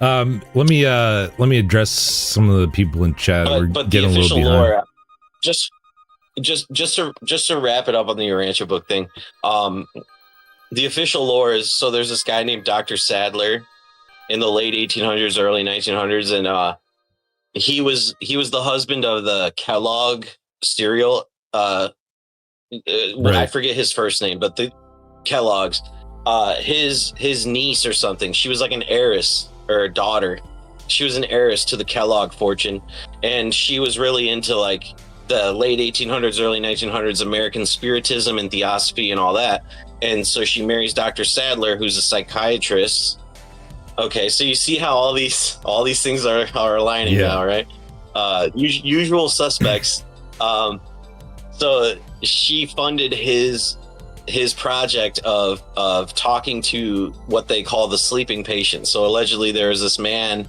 Let me address some of the people in chat. But the official lore, just to wrap it up on the Urantia book thing, the official lore is, so there's this guy named Dr. Sadler in the late 1800s, early 1900s, and he was the husband of the Kellogg cereal. Right. I forget his first name, but the Kellogg's, his niece or something. She was like an heiress, or a daughter. She was an heiress to the Kellogg fortune, and she was really into like the late 1800s, early 1900s American spiritism and theosophy and all that. And so she marries Dr. Sadler, who's a psychiatrist. Okay, so you see how all these things are aligning now, right? Usual suspects. So she funded his project of talking to what they call the sleeping patient. So allegedly there was this man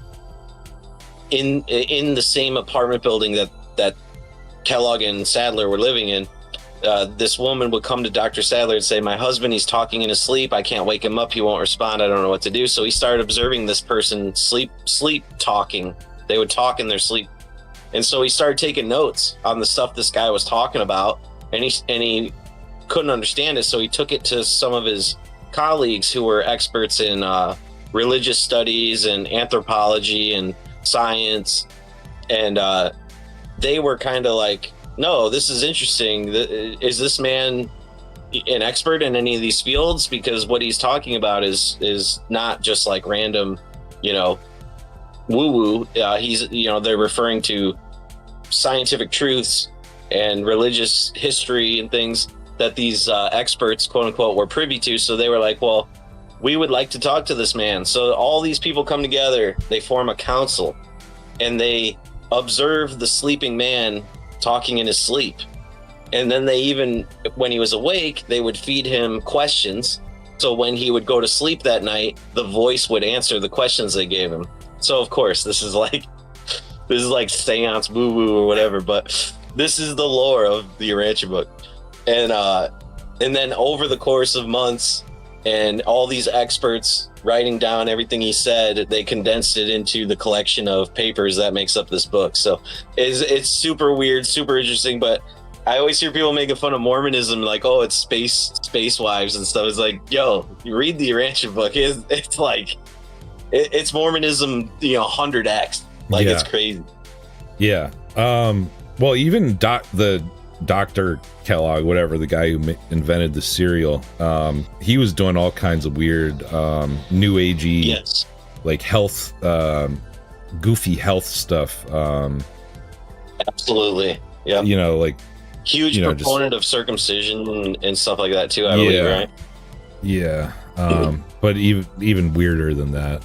in the same apartment building that Kellogg and Sadler were living in. This woman would come to Dr. Sadler and say, my husband, he's talking in his sleep. I can't wake him up. He won't respond. I don't know what to do. So he started observing this person sleep talking. They would talk in their sleep. And so he started taking notes on the stuff this guy was talking about, and he couldn't understand it. So he took it to some of his colleagues who were experts in religious studies and anthropology and science. And they were kind of like, no, this is interesting. Is this man an expert in any of these fields? Because what he's talking about is not just like random, you know, woo-woo. He's, you know, they're referring to scientific truths and religious history and things that these experts, quote unquote, were privy to. So they were like, well, we would like to talk to this man. So all these people come together, they form a council, and they observe the sleeping man talking in his sleep. And then they even, when he was awake, they would feed him questions. So when he would go to sleep that night, the voice would answer the questions they gave him. So of course, this is like seance boo boo or whatever, but this is the lore of the Urantia book. And then over the course of months and all these experts writing down everything he said, they condensed it into the collection of papers that makes up this book. So it's super weird, super interesting, but I always hear people making fun of Mormonism, like, oh, it's space wives and stuff. It's like, yo, you read the Urantia book, it's like, it's Mormonism, 100x. Like, it's crazy. Yeah. Well, even the Dr. Kellogg, whatever, the guy who invented the cereal, he was doing all kinds of weird, new agey, yes, like health, goofy health stuff. Absolutely. Yeah. Like huge proponent of circumcision and stuff like that too, I believe, right? Yeah. But even weirder than that.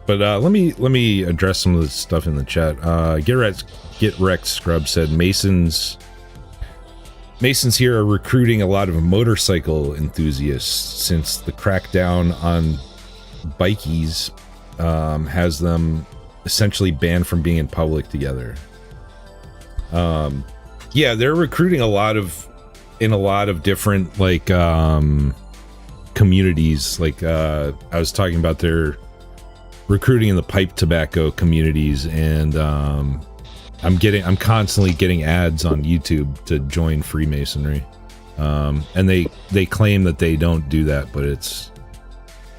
But let me address some of the stuff in the chat. Get Rex Scrub said Masons here are recruiting a lot of motorcycle enthusiasts since the crackdown on bikies has them essentially banned from being in public together. Yeah, they're recruiting in a lot of different like communities. Like I was talking about their recruiting in the pipe tobacco communities, and I'm constantly getting ads on YouTube to join Freemasonry, and they claim that they don't do that, but it's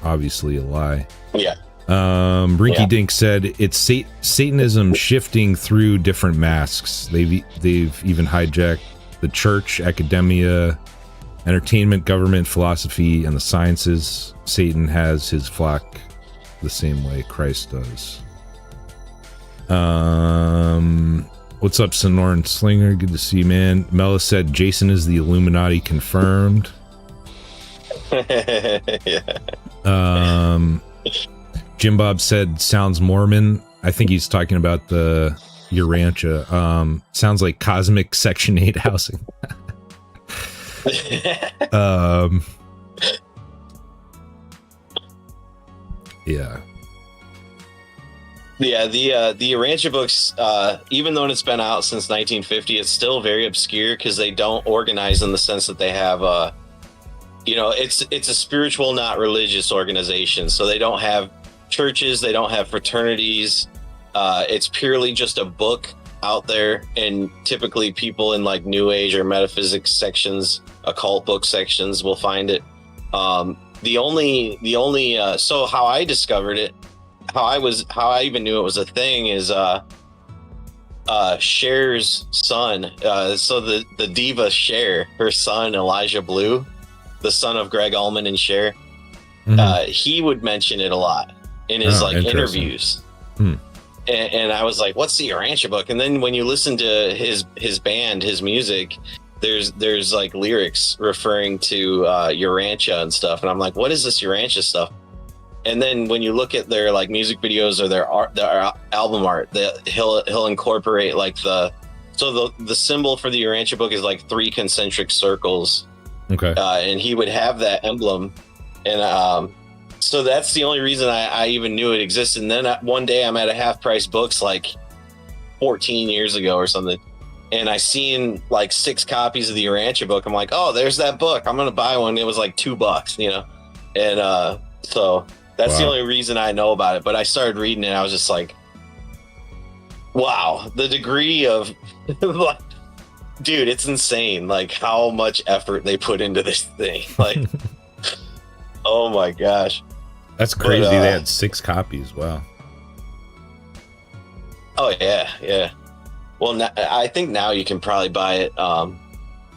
obviously a lie. Yeah. Rinky Dink said it's Satanism shifting through different masks. They've even hijacked the church, academia, entertainment, government, philosophy, and the sciences. Satan has his flock the same way Christ does. What's up, Sonoran Slinger? Good to see you, man. Mela said Jason is the Illuminati confirmed. Yeah. Jim Bob said sounds Mormon. I think he's talking about the Urantia. Sounds like cosmic Section 8 housing. Yeah. Yeah, the Urantia books, even though it's been out since 1950, it's still very obscure because they don't organize in the sense that they have it's a spiritual, not religious organization. So they don't have churches, they don't have fraternities. It's purely just a book out there, and typically people in like New Age or metaphysics sections, occult book sections will find it. The only so how I discovered it, how I even knew it was a thing is Cher's son. So the diva Cher, her son Elijah Blue, the son of Greg Allman and Cher, he would mention it a lot in his interviews. And I was like, what's the Urantia book? And then when you listen to his band, his music, there's like lyrics referring to Urantia and stuff, and I'm like, what is this Urantia stuff? And then when you look at their like music videos or their album art, he'll incorporate like the symbol for the Urantia book is like 3 concentric circles. Okay. And he would have that emblem, and so that's the only reason I even knew it existed. And then one day I'm at a Half Price Books like 14 years ago or something, and I seen like 6 copies of the Urantia book. I'm like, oh, there's that book. I'm gonna buy one. It was like $2, and so that's the only reason I know about it. But I started reading it. I was just like, wow, the degree of dude, it's insane. Like how much effort they put into this thing. Like, oh my gosh. That's crazy. They had 6 copies. Wow. Oh yeah. Yeah. Well, I think now you can probably buy it on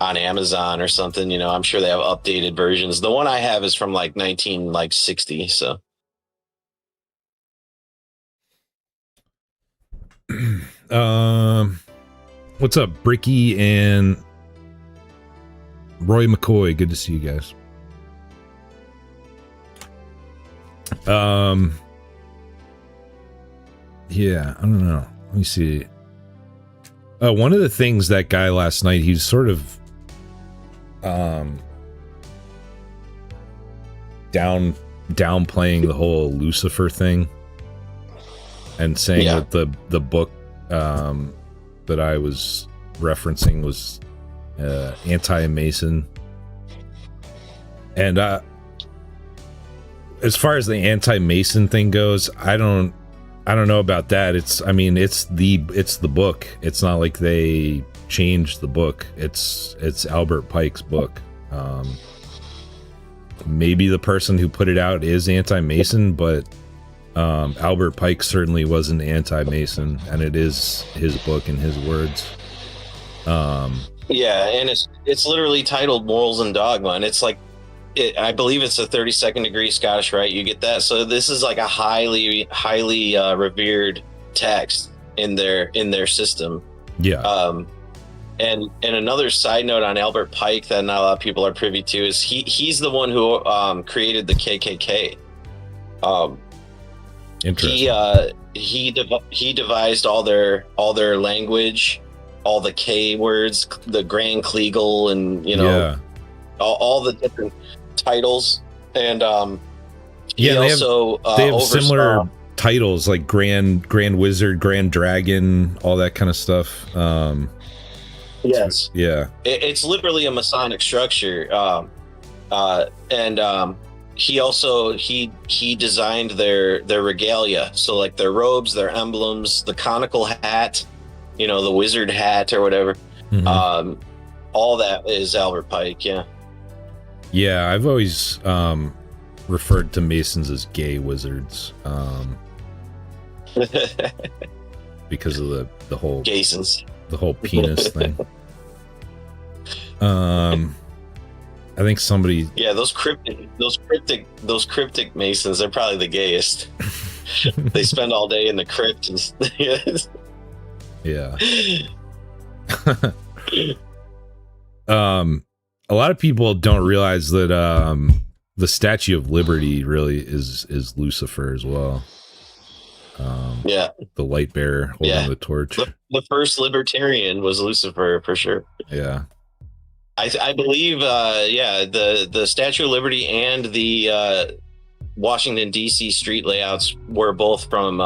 Amazon or something. I'm sure they have updated versions. The one I have is from like 1960. So. What's up, Bricky and Roy McCoy? Good to see you guys. Yeah, I don't know. Let me see. One of the things that guy last night, he's sort of downplaying the whole Lucifer thing and saying that the book that I was referencing was anti-Mason. And as far as the anti-Mason thing goes, I don't know about that. It's the book. It's not like they changed the book. It's Albert Pike's book. Maybe the person who put it out is anti-Mason, but Albert Pike certainly wasn't anti-Mason, and it is his book and his words. Yeah, and it's literally titled Morals and Dogma, and it's like, I believe it's a 32nd degree Scottish Rite. You get that? So this is like a highly revered text in their system. Yeah. And another side note on Albert Pike that not a lot of people are privy to is he's the one who created the KKK. Interesting. He devised all their language, all the K words, the Grand Kleagle, and all the different titles. And they have similar titles like Grand Wizard, Grand Dragon, all that kind of stuff. Yes. Yeah. It's literally a Masonic structure. And he also he designed their regalia. So like their robes, their emblems, the conical hat, the wizard hat or whatever. Mm-hmm. All that is Albert Pike. Yeah. Yeah, I've always referred to Masons as gay wizards. Because of the whole Jasons. The whole penis thing. I think somebody. Yeah, those cryptic Masons, they're probably the gayest. They spend all day in the crypt and yeah. A lot of people don't realize that the Statue of Liberty really is Lucifer as well. The light bearer holding the torch. The first libertarian was Lucifer for sure. Yeah. I believe, the Statue of Liberty and the Washington, D.C. street layouts were both from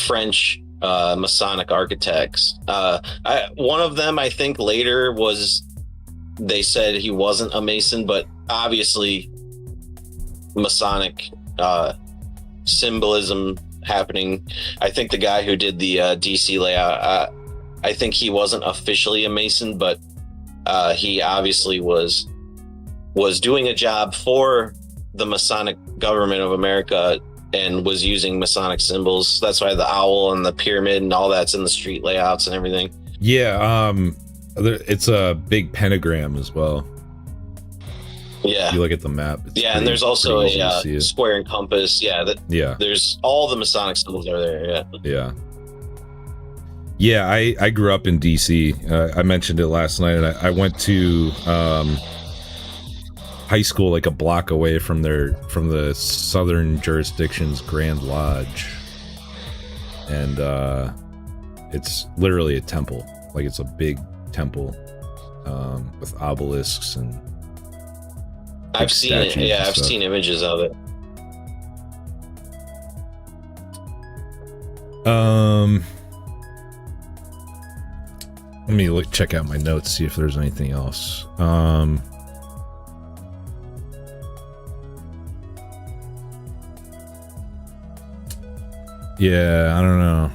French Masonic architects. One of them, I think, later they said he wasn't a Mason, but obviously Masonic symbolism happening. I think the guy who did the DC layout, I think he wasn't officially a Mason, but he obviously was doing a job for the Masonic government of America and was using Masonic symbols. That's why the owl and the pyramid and all that's in the street layouts and everything. Yeah, it's a big pentagram as well. Yeah, if you look at the map. And there's also a square and compass. There's all the Masonic symbols are there. Yeah, I grew up in DC. I mentioned it last night, and I went to high school like a block away from the Southern Jurisdiction's Grand Lodge, and it's literally a temple. Like it's a big temple with obelisks and. I've seen it. Yeah, I've seen images of it. Let me check out my notes, see if there's anything else. Yeah, I don't know.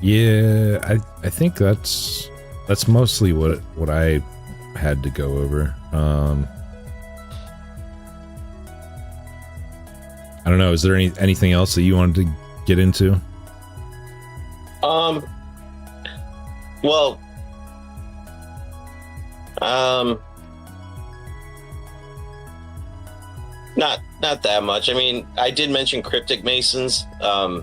Yeah, I think that's mostly what I had to go over. I don't know. Is there anything else that you wanted to get into? Not that much. I mean, I did mention cryptic masons.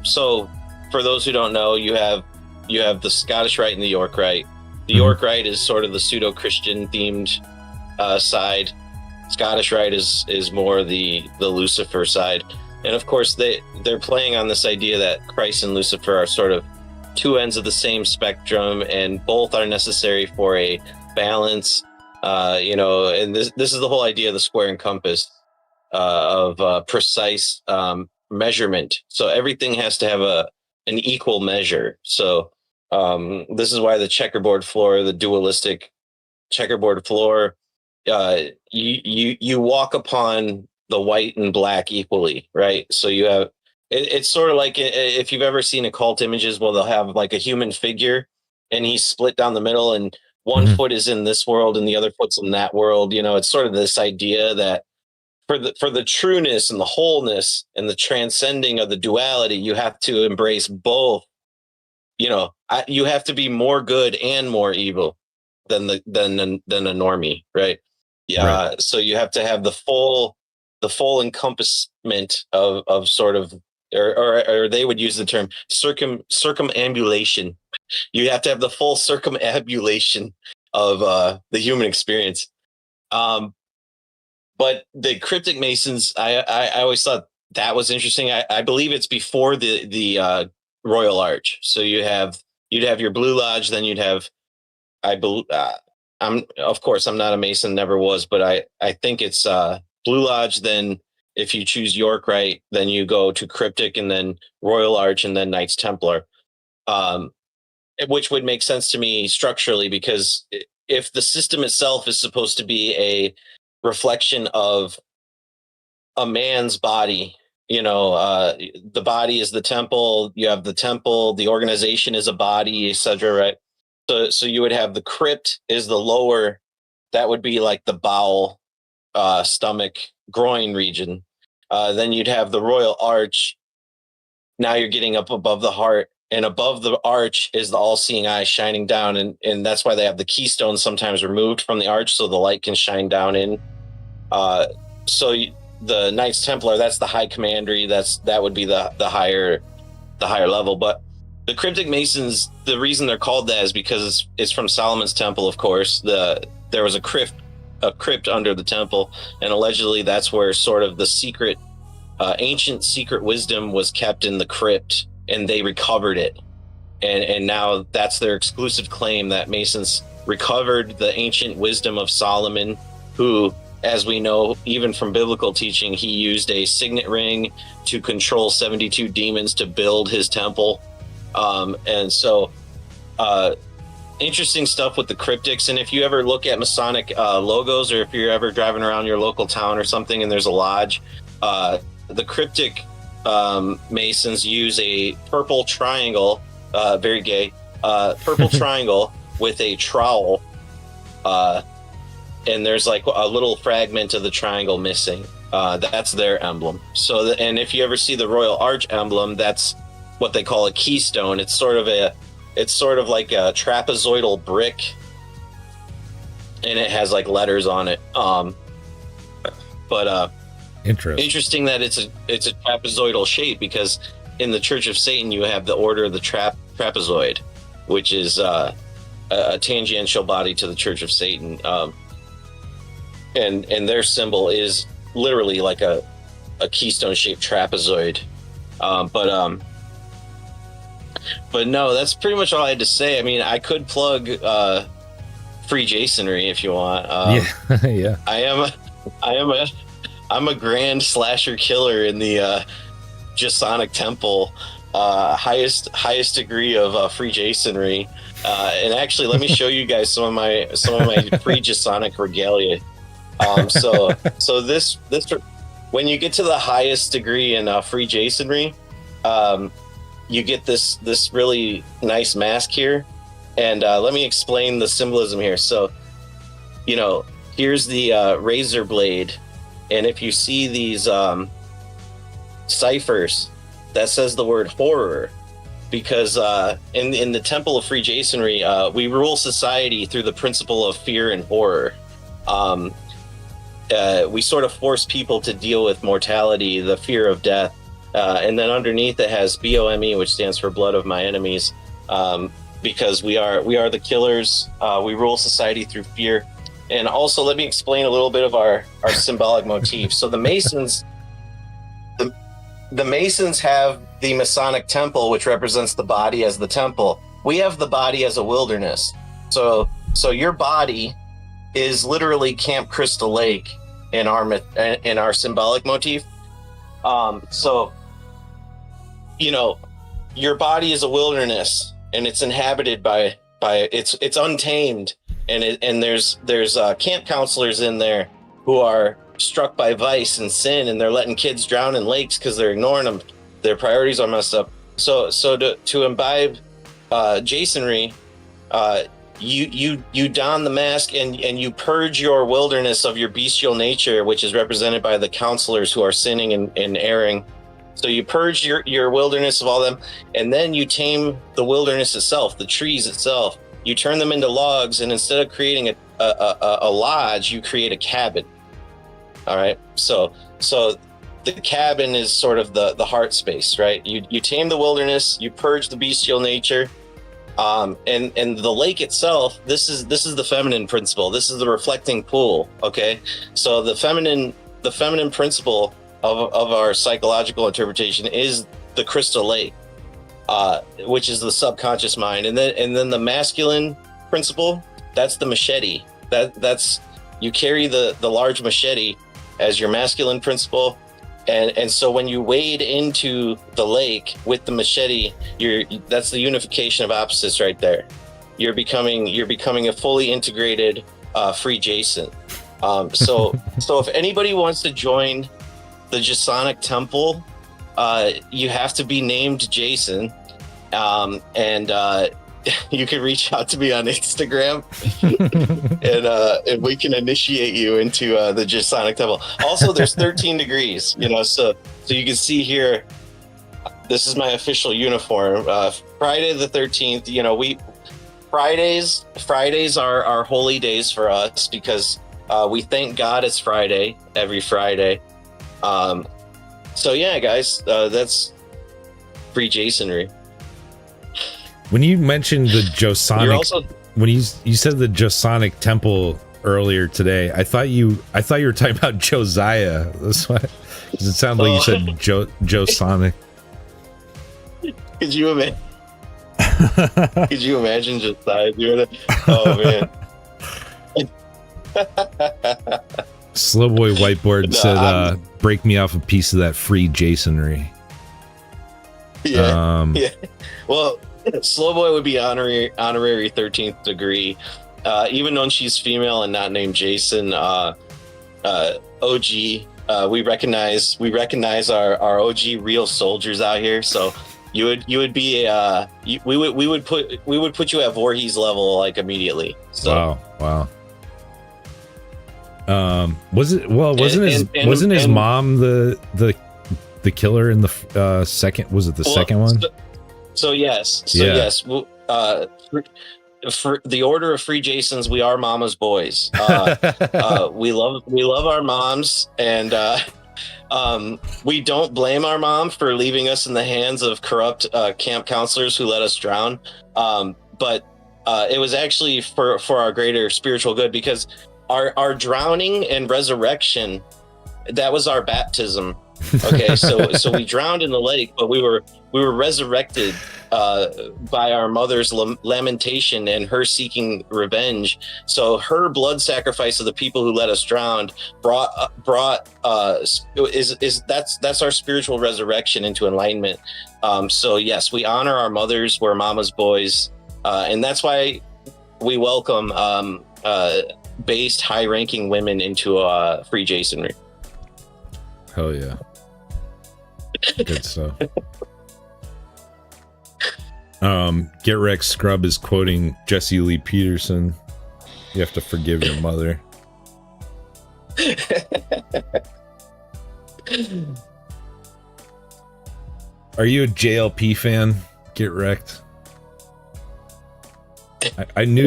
So for those who don't know, you have the Scottish Rite and the York Rite. The York Rite is sort of the pseudo-Christian themed side. Scottish Rite is more the Lucifer side. And of course they're playing on this idea that Christ and Lucifer are sort of two ends of the same spectrum, and both are necessary for a balance. And this is the whole idea of the square and compass, of precise measurement. So everything has to have an equal measure. So this is why the checkerboard floor, the dualistic checkerboard floor, you walk upon the white and black equally, right? So you have it's sort of like if you've ever seen occult images, well, they'll have like a human figure and he's split down the middle, and one foot is in this world and the other foot's in that world. It's sort of this idea that for the trueness and the wholeness and the transcending of the duality, you have to embrace both. You have to be more good and more evil than a normie, right? Yeah. Right. So you have to have the full encompassment of sort of, or they would use the term circumambulation. You have to have the full circumambulation of the human experience. But the cryptic masons, I always thought that was interesting. I believe it's before the Royal Arch. So you'd have your Blue Lodge, then you'd have, I'm not a Mason, never was, but I think it's Blue Lodge. Then if you choose York Rite, then you go to cryptic, and then Royal Arch, and then Knights Templar, which would make sense to me structurally, because if the system itself is supposed to be a reflection of a man's body, the body is the temple, you have the temple, the organization is a body, etc., right? So you would have the crypt is the lower, that would be like the bowel, stomach, groin region. Then you'd have the Royal Arch. Now you're getting up above the heart, and above the arch is the all-seeing eye shining down, and that's why they have the keystone sometimes removed from the arch so the light can shine down in. The Knights Templar, that's the High Commandery. That would be the higher level. But the cryptic masons, the reason they're called that is because it's from Solomon's temple. Of course, there was a crypt under the temple, and allegedly that's where sort of the secret, ancient secret wisdom was kept in the crypt, and they recovered it. And now that's their exclusive claim, that Masons recovered the ancient wisdom of Solomon, who, as we know, even from biblical teaching, he used a signet ring to control 72 demons to build his temple. Interesting stuff with the cryptics. And if you ever look at Masonic logos, or if you're ever driving around your local town or something and there's a lodge, the cryptic Masons use a purple triangle, very gay, purple triangle with a trowel, and there's like a little fragment of the triangle missing. That's their emblem. And if you ever see the Royal Arch emblem, that's what they call a keystone. It's sort of like a trapezoidal brick, and it has like letters on it. Interesting that it's a trapezoidal shape, because in the Church of Satan you have the Order of the Trapezoid, which is a tangential body to the Church of Satan, and their symbol is literally like a keystone shaped trapezoid. But no, that's pretty much all I had to say. I mean, I could plug Freemasonry if you want. Yeah. I'm a grand slasher killer in the Jasonic Temple, highest degree of Freemasonry. And actually, let me show you guys some of my pre-Jasonic regalia. So this when you get to the highest degree in Freemasonry, you get this really nice mask here, and let me explain the symbolism here. So, here's the razor blade, and if you see these ciphers, that says the word horror, because in the Temple of Freemasonry, we rule society through the principle of fear and horror. we sort of force people to deal with mortality, the fear of death, and then underneath it has BOME, which stands for Blood of My Enemies, because we are the killers. We rule society through fear. And also, let me explain a little bit of our symbolic motif. So the Masons, the Masons have the Masonic temple, which represents the body as the temple. We have the body as a wilderness. So your body is literally Camp Crystal Lake in our symbolic motif. So, you know, your body is a wilderness, and it's inhabited by it's untamed, and there's camp counselors in there who are struck by vice and sin, and they're letting kids drown in lakes because they're ignoring them. Their priorities are messed up. So to imbibe Jasonry, you don the mask and you purge your wilderness of your bestial nature, which is represented by the counselors who are sinning and erring. So you purge your wilderness of all them, and then you tame the wilderness itself, the trees itself. You turn them into logs, and instead of creating a lodge, you create a cabin. All right. So the cabin is sort of the heart space, right? You tame the wilderness, you purge the bestial nature, and the lake itself. This is the feminine principle. This is the reflecting pool. Okay. So the feminine principle of our psychological interpretation is the crystal lake, which is the subconscious mind, and then the masculine principle, that's the machete. That's you carry the large machete as your masculine principle, and so when you wade into the lake with the machete, that's the unification of opposites right there. You're becoming a fully integrated free Jason. So if anybody wants to join the Jasonic Temple, you have to be named Jason, and you can reach out to me on Instagram, and we can initiate you into the Jasonic Temple. Also, there's 13 degrees, so you can see here. This is my official uniform. Friday the 13th. Fridays are our holy days for us because we thank God it's Friday every Friday. So yeah, guys, that's free Jasonry. When you mentioned the Jasonic, when you said the Jasonic temple earlier today, I thought you were talking about Josiah. That's why, because it sounded like you said Jasonic. Could you imagine? Could you imagine Josiah doing it? Oh man. Slowboy Whiteboard said, break me off a piece of that free Jasonry. Yeah. Yeah. Well, Slowboy would be honorary 13th degree. Even though she's female and not named Jason, OG, we recognize our OG real soldiers out here. So you would be we would put you at Voorhees level like immediately. So wow. Wasn't his mom the killer in the second? Was it the second one? Yes. For the Order of Free Jasons, we are Mama's boys. We love our moms, and we don't blame our mom for leaving us in the hands of corrupt camp counselors who let us drown. But it was actually for our greater spiritual good, because our drowning and resurrection, that was our baptism. Okay, so we drowned in the lake, but we were resurrected by our mother's lamentation and her seeking revenge. So her blood sacrifice of the people who let us drown that's our spiritual resurrection into enlightenment. So yes, we honor our mothers. We're Mama's boys, and that's why we welcome based high-ranking women into free Jasonry. Hell yeah. Good stuff. Get Rex Scrub is quoting Jesse Lee Peterson. You have to forgive your mother. Are you a JLP fan? Get wrecked. I knew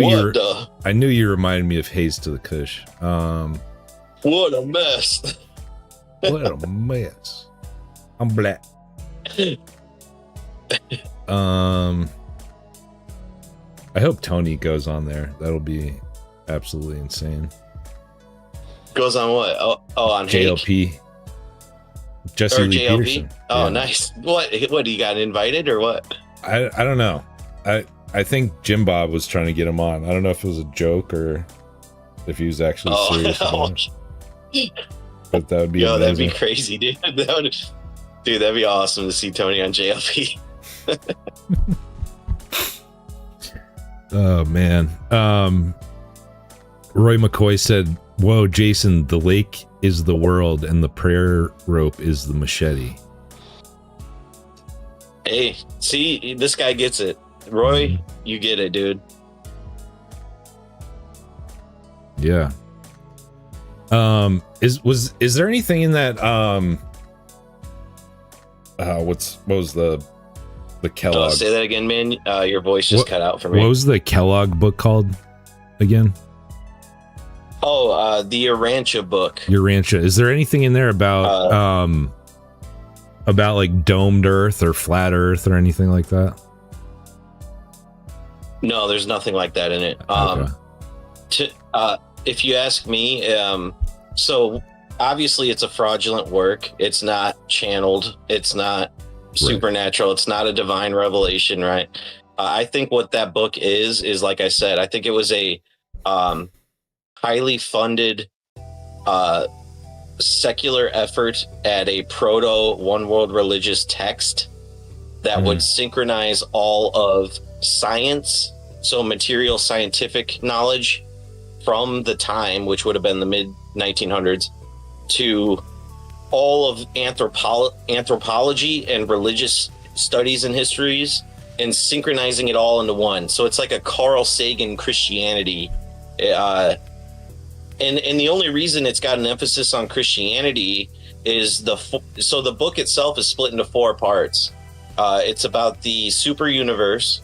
you reminded me of Haze to the Kush. What a mess. What a mess. I'm black. I hope Tony goes on there. That'll be absolutely insane. Goes on what? Oh, on JLP. Hake? Jesse Or Lee JLP? Peterson. Oh, Yeah. nice. What? You got invited or what? I don't know. I think Jim Bob was trying to get him on. I don't know if it was a joke or if he was actually serious about it. But that would be Yo, amazing. that'd be crazy, dude. Dude, that'd be awesome to see Tony on JLP. Oh man. Roy McCoy said, "Whoa, Jason, the lake is the world and the prayer rope is the machete." Hey, see, this guy gets it. Roy, you get it, dude. Yeah. Is there anything in that what was the Kellogg? Say that again, man. Your voice just cut out for me. What was the Kellogg book called again? Oh, the Urantia book. Urantia. Is there anything in there about like domed Earth or flat Earth or anything like that? No, there's nothing like that in it. Okay. If you ask me, so obviously it's a fraudulent work. It's not channeled. It's not supernatural. It's not a divine revelation, right? I think what that book is like I said, I think it was a highly funded secular effort at a proto one world religious text that would synchronize all of science, so material scientific knowledge from the time, which would have been the mid 1900s, to all of anthropology and religious studies and histories, and synchronizing it all into one. So it's like a Carl Sagan Christianity. And the only reason it's got an emphasis on Christianity is so the book itself is split into 4 parts. It's about the super universe,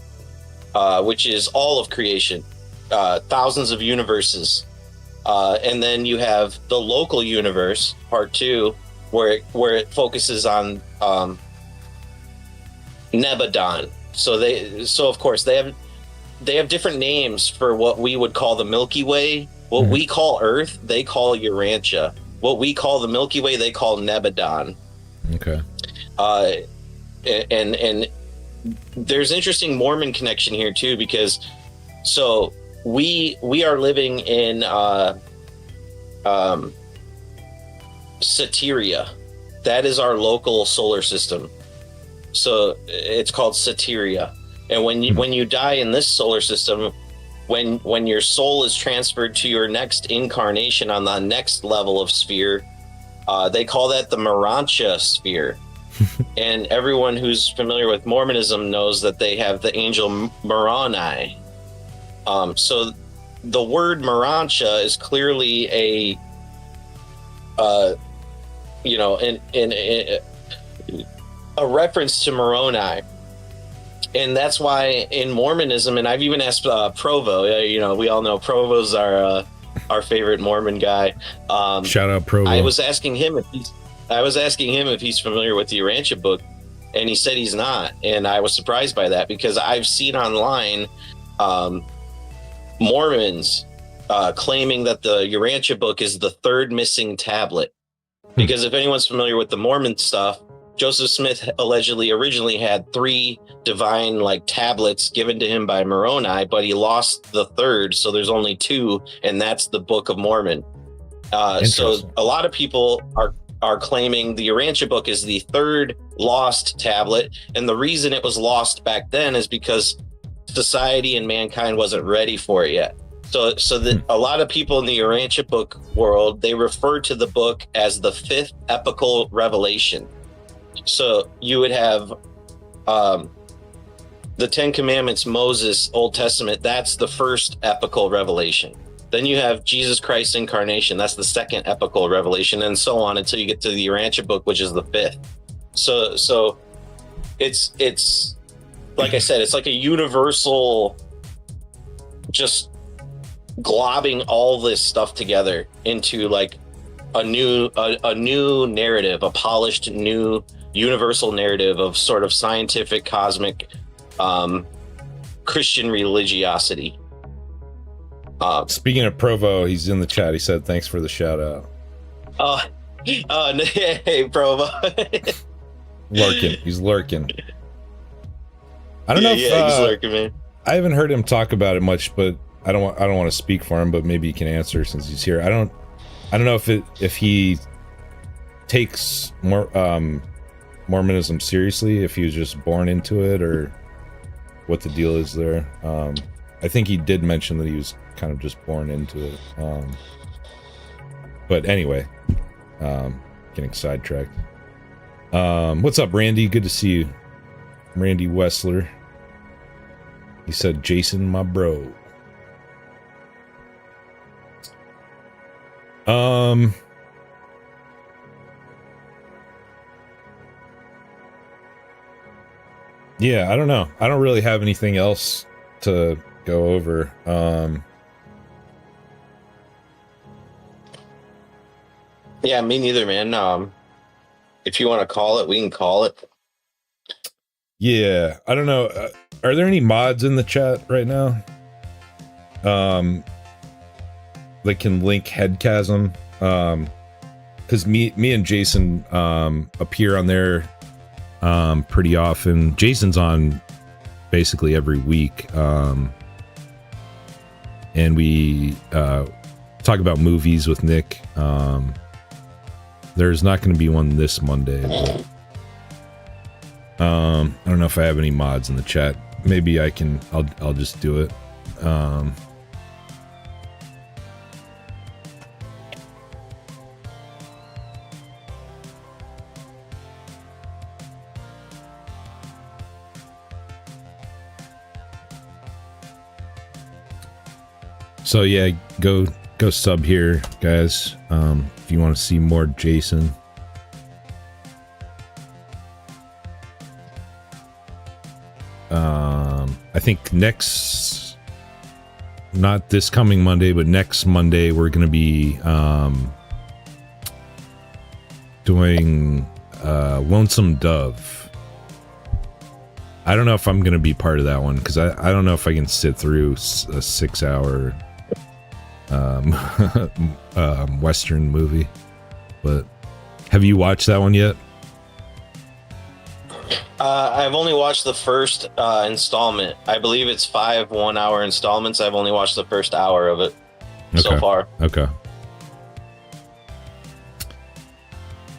which is all of creation, thousands of universes. And then you have the local universe, part 2, where it focuses on Nebadon. So of course they have different names for what we would call the Milky Way. What we call Earth, they call Urantia. What we call the Milky Way, they call Nebadon. Okay. And there's interesting Mormon connection here too, because so we are living in Satyria. That is our local solar system. So it's called Satyria. And when you die in this solar system, when your soul is transferred to your next incarnation on the next level of sphere, they call that the Morantia sphere. And everyone who's familiar with Mormonism knows that they have the angel Moroni. So the word Morantia is clearly a reference to Moroni. And that's why in Mormonism, and I've even asked Provo, we all know Provo's our favorite Mormon guy. Shout out Provo. I was asking him if he's familiar with the Urantia book, and he said he's not. And I was surprised by that, because I've seen online Mormons claiming that the Urantia book is the 3rd missing tablet. Because if anyone's familiar with the Mormon stuff, Joseph Smith allegedly originally had 3 divine tablets given to him by Moroni, but he lost the 3rd, so there's only 2, and that's the Book of Mormon. So a lot of people are claiming the Urantia book is the 3rd lost tablet, and the reason it was lost back then is because society and mankind wasn't ready for it yet. So a lot of people in the Urantia book world, they refer to the book as the 5th epical revelation. So you would have the 10 Commandments, Moses, Old Testament, that's the 1st epical revelation. Then you have Jesus Christ's incarnation, that's the 2nd epical revelation, and so on until you get to the Urantia book, which is the 5th. So it's like I said, it's like a universal, just globbing all this stuff together into a new narrative, a polished new universal narrative of sort of scientific cosmic Christian religiosity. Speaking of Provo, he's in the chat. He said thanks for the shout out. Hey Provo. Lurking. He's lurking. I don't know if he's lurking, man. I haven't heard him talk about it much, but I don't want to speak for him, but maybe he can answer since he's here. I don't know if he takes Mormonism seriously, if he was just born into it, or what the deal is there. I think he did mention that he was kind of just born into it. But anyway, getting sidetracked. What's up, Randy? Good to see you. Randy Wessler. He said, Jason, my bro. Yeah, I don't know. I don't really have anything else to go over. Yeah, me neither, man. If you want to call it, we can call it. Yeah, I don't know. Are there any mods in the chat right now? That can link Headchasm? Because me and Jason appear on there pretty often. Jason's on basically every week, and we talk about movies with Nick. There's not going to be one this Monday, but I don't know if I have any mods in the chat. Maybe I can. I'll just do it. So yeah, go sub here, guys. If you want to see more Jason. I think not this coming Monday, but next Monday, we're going to be doing Lonesome Dove. I don't know if I'm going to be part of that one, because I don't know if I can sit through a 6-hour Western movie. But have you watched that one yet? I've only watched the first installment. I believe it's 5 one-hour installments. I've only watched the first hour of it so far. Okay.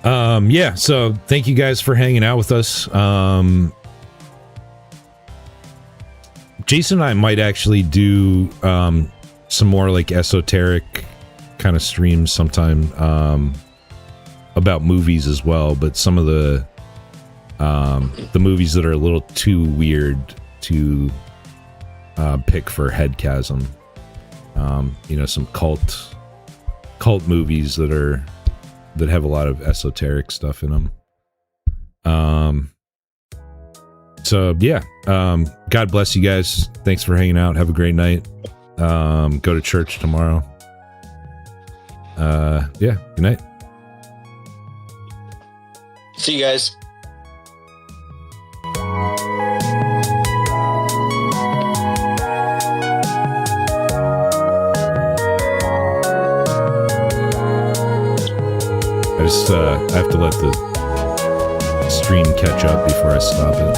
Yeah, so thank you guys for hanging out with us. Jason and I might actually do some more like esoteric kind of streams sometime about movies as well, but some of the movies that are a little too weird to pick for Headchasm. Some cult movies that have a lot of esoteric stuff in them. So yeah, God bless you guys. Thanks for hanging out. Have a great night. Go to church tomorrow. Yeah, good night. See you guys. I have to let the stream catch up before I stop it.